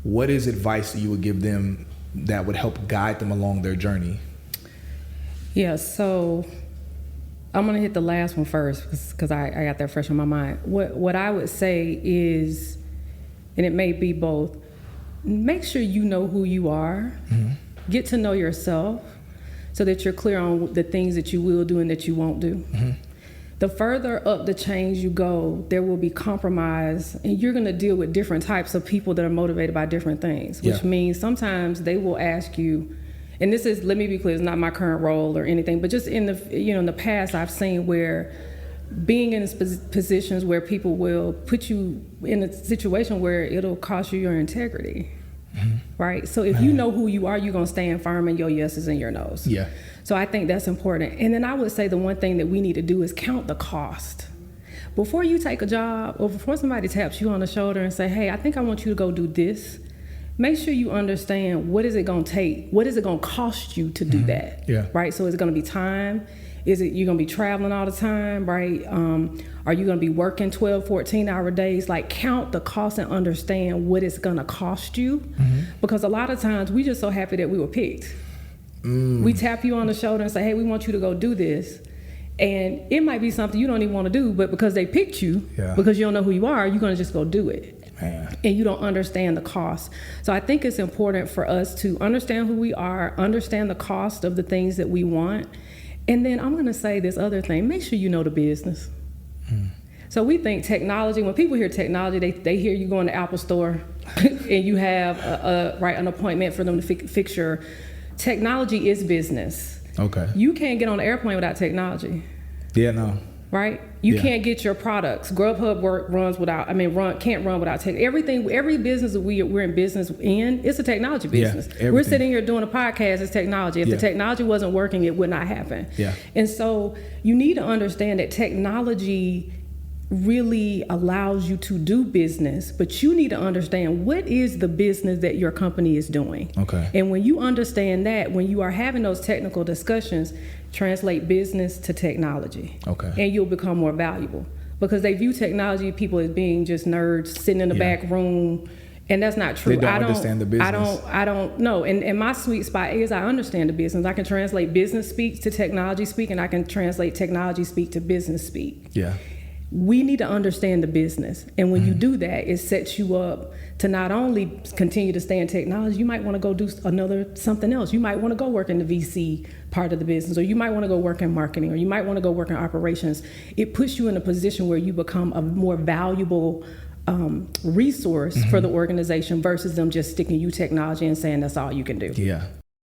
what is advice that you would give them that would help guide them along their journey? Yeah, so I'm going to hit the last one first because I got that fresh in my mind. What I would say is, and it may be both, make sure you know who you are. Get to know yourself so that you're clear on the things that you will do and that you won't do. The further up the chains you go, there will be compromise, and you're going to deal with different types of people that are motivated by different things, which means sometimes they will ask you, and this is, let me be clear, it's not my current role or anything, but just in the past I've seen where being in positions where people will put you in a situation where it'll cost you your integrity. Right? So if you know who you are, you're going to stand firm in your yeses and your nos. Yeah. So I think that's important. And then I would say the one thing that we need to do is count the cost. Before you take a job or before somebody taps you on the shoulder and say, hey, I think I want you to go do this, make sure you understand what is it going to take? What is it going to cost you to do that? Yeah. Right? So is it going to be time? Is it you're going to be traveling all the time, right? Are you going to be working 12, 14-hour days? Like, count the cost and understand what it's going to cost you. Because a lot of times we just so happy that we were picked. We tap you on the shoulder and say, hey, we want you to go do this. And it might be something you don't even want to do, but because they picked you, because you don't know who you are, you're going to just go do it. And you don't understand the cost. So I think it's important for us to understand who we are, understand the cost of the things that we want. And then I'm going to say this other thing, make sure you know the business. So we think technology, when people hear technology, they hear you go in the Apple store and you have an appointment for them to fix your. Technology is business. Okay. You can't get on an airplane without technology. Yeah, no. Right? You can't get your products. Grubhub can't run without tech. Every business that we're in business in, it's a technology business. We're sitting here doing a podcast, it's technology. If the technology wasn't working, it would not happen. Yeah. And so you need to understand that technology really allows you to do business, but you need to understand what is the business that your company is doing. Okay. And when you understand that, when you are having those technical discussions, translate business to technology. Okay. And you'll become more valuable, because they view technology people as being just nerds sitting in the back room, and that's not true. They don't understand the business. I don't know. And my sweet spot is I understand the business. I can translate business speak to technology speak, and I can translate technology speak to business speak. Yeah. We need to understand the business. And when you do that, it sets you up to not only continue to stay in technology, you might want to go do something else. You might want to go work in the VC part of the business, or you might want to go work in marketing, or you might want to go work in operations. It puts you in a position where you become a more valuable resource for the organization versus them just sticking you technology and saying that's all you can do. Yeah.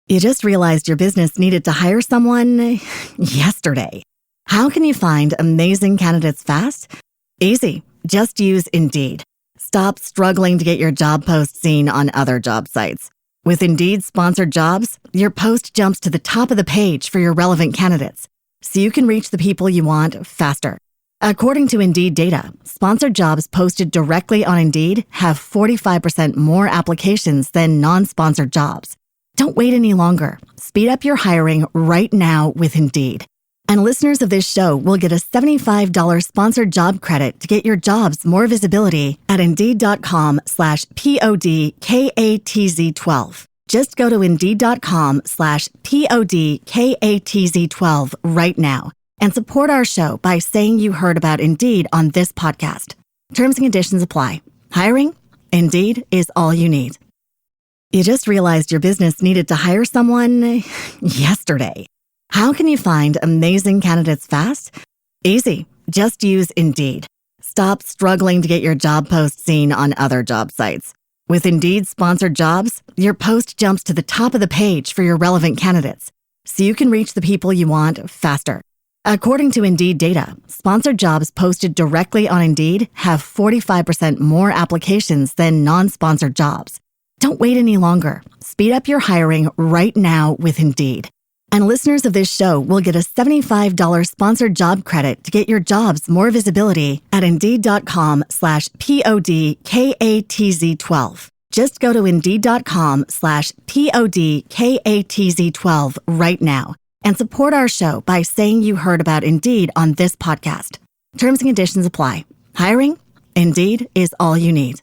You just realized your business needed to hire someone yesterday. How can you find amazing candidates fast? Easy. Just use Indeed. Stop struggling to get your job post seen on other job sites. With Indeed sponsored jobs, your post jumps to the top of the page for your relevant candidates, so you can reach the people you want faster. According to Indeed data, sponsored jobs posted directly on Indeed have 45% more applications than non-sponsored jobs. Don't wait any longer. Speed up your hiring right now with Indeed. And listeners of this show will get a $75 sponsored job credit to get your jobs more visibility at Indeed.com/PODKATZ12. Just go to Indeed.com/PODKATZ12 right now and support our show by saying you heard about Indeed on this podcast. Terms and conditions apply. Hiring? Indeed is all you need. You just realized your business needed to hire someone yesterday. How can you find amazing candidates fast? Easy. Just use Indeed. Stop struggling to get your job post seen on other job sites. With Indeed sponsored jobs, your post jumps to the top of the page for your relevant candidates, so you can reach the people you want faster. According to Indeed data, sponsored jobs posted directly on Indeed have 45% more applications than non-sponsored jobs. Don't wait any longer. Speed up your hiring right now with Indeed. And listeners of this show will get a $75 sponsored job credit to get your jobs more visibility at Indeed.com/PODKATZ12. Just go to Indeed.com/PODKATZ12 right now and support our show by saying you heard about Indeed on this podcast. Terms and conditions apply. Hiring? Indeed is all you need.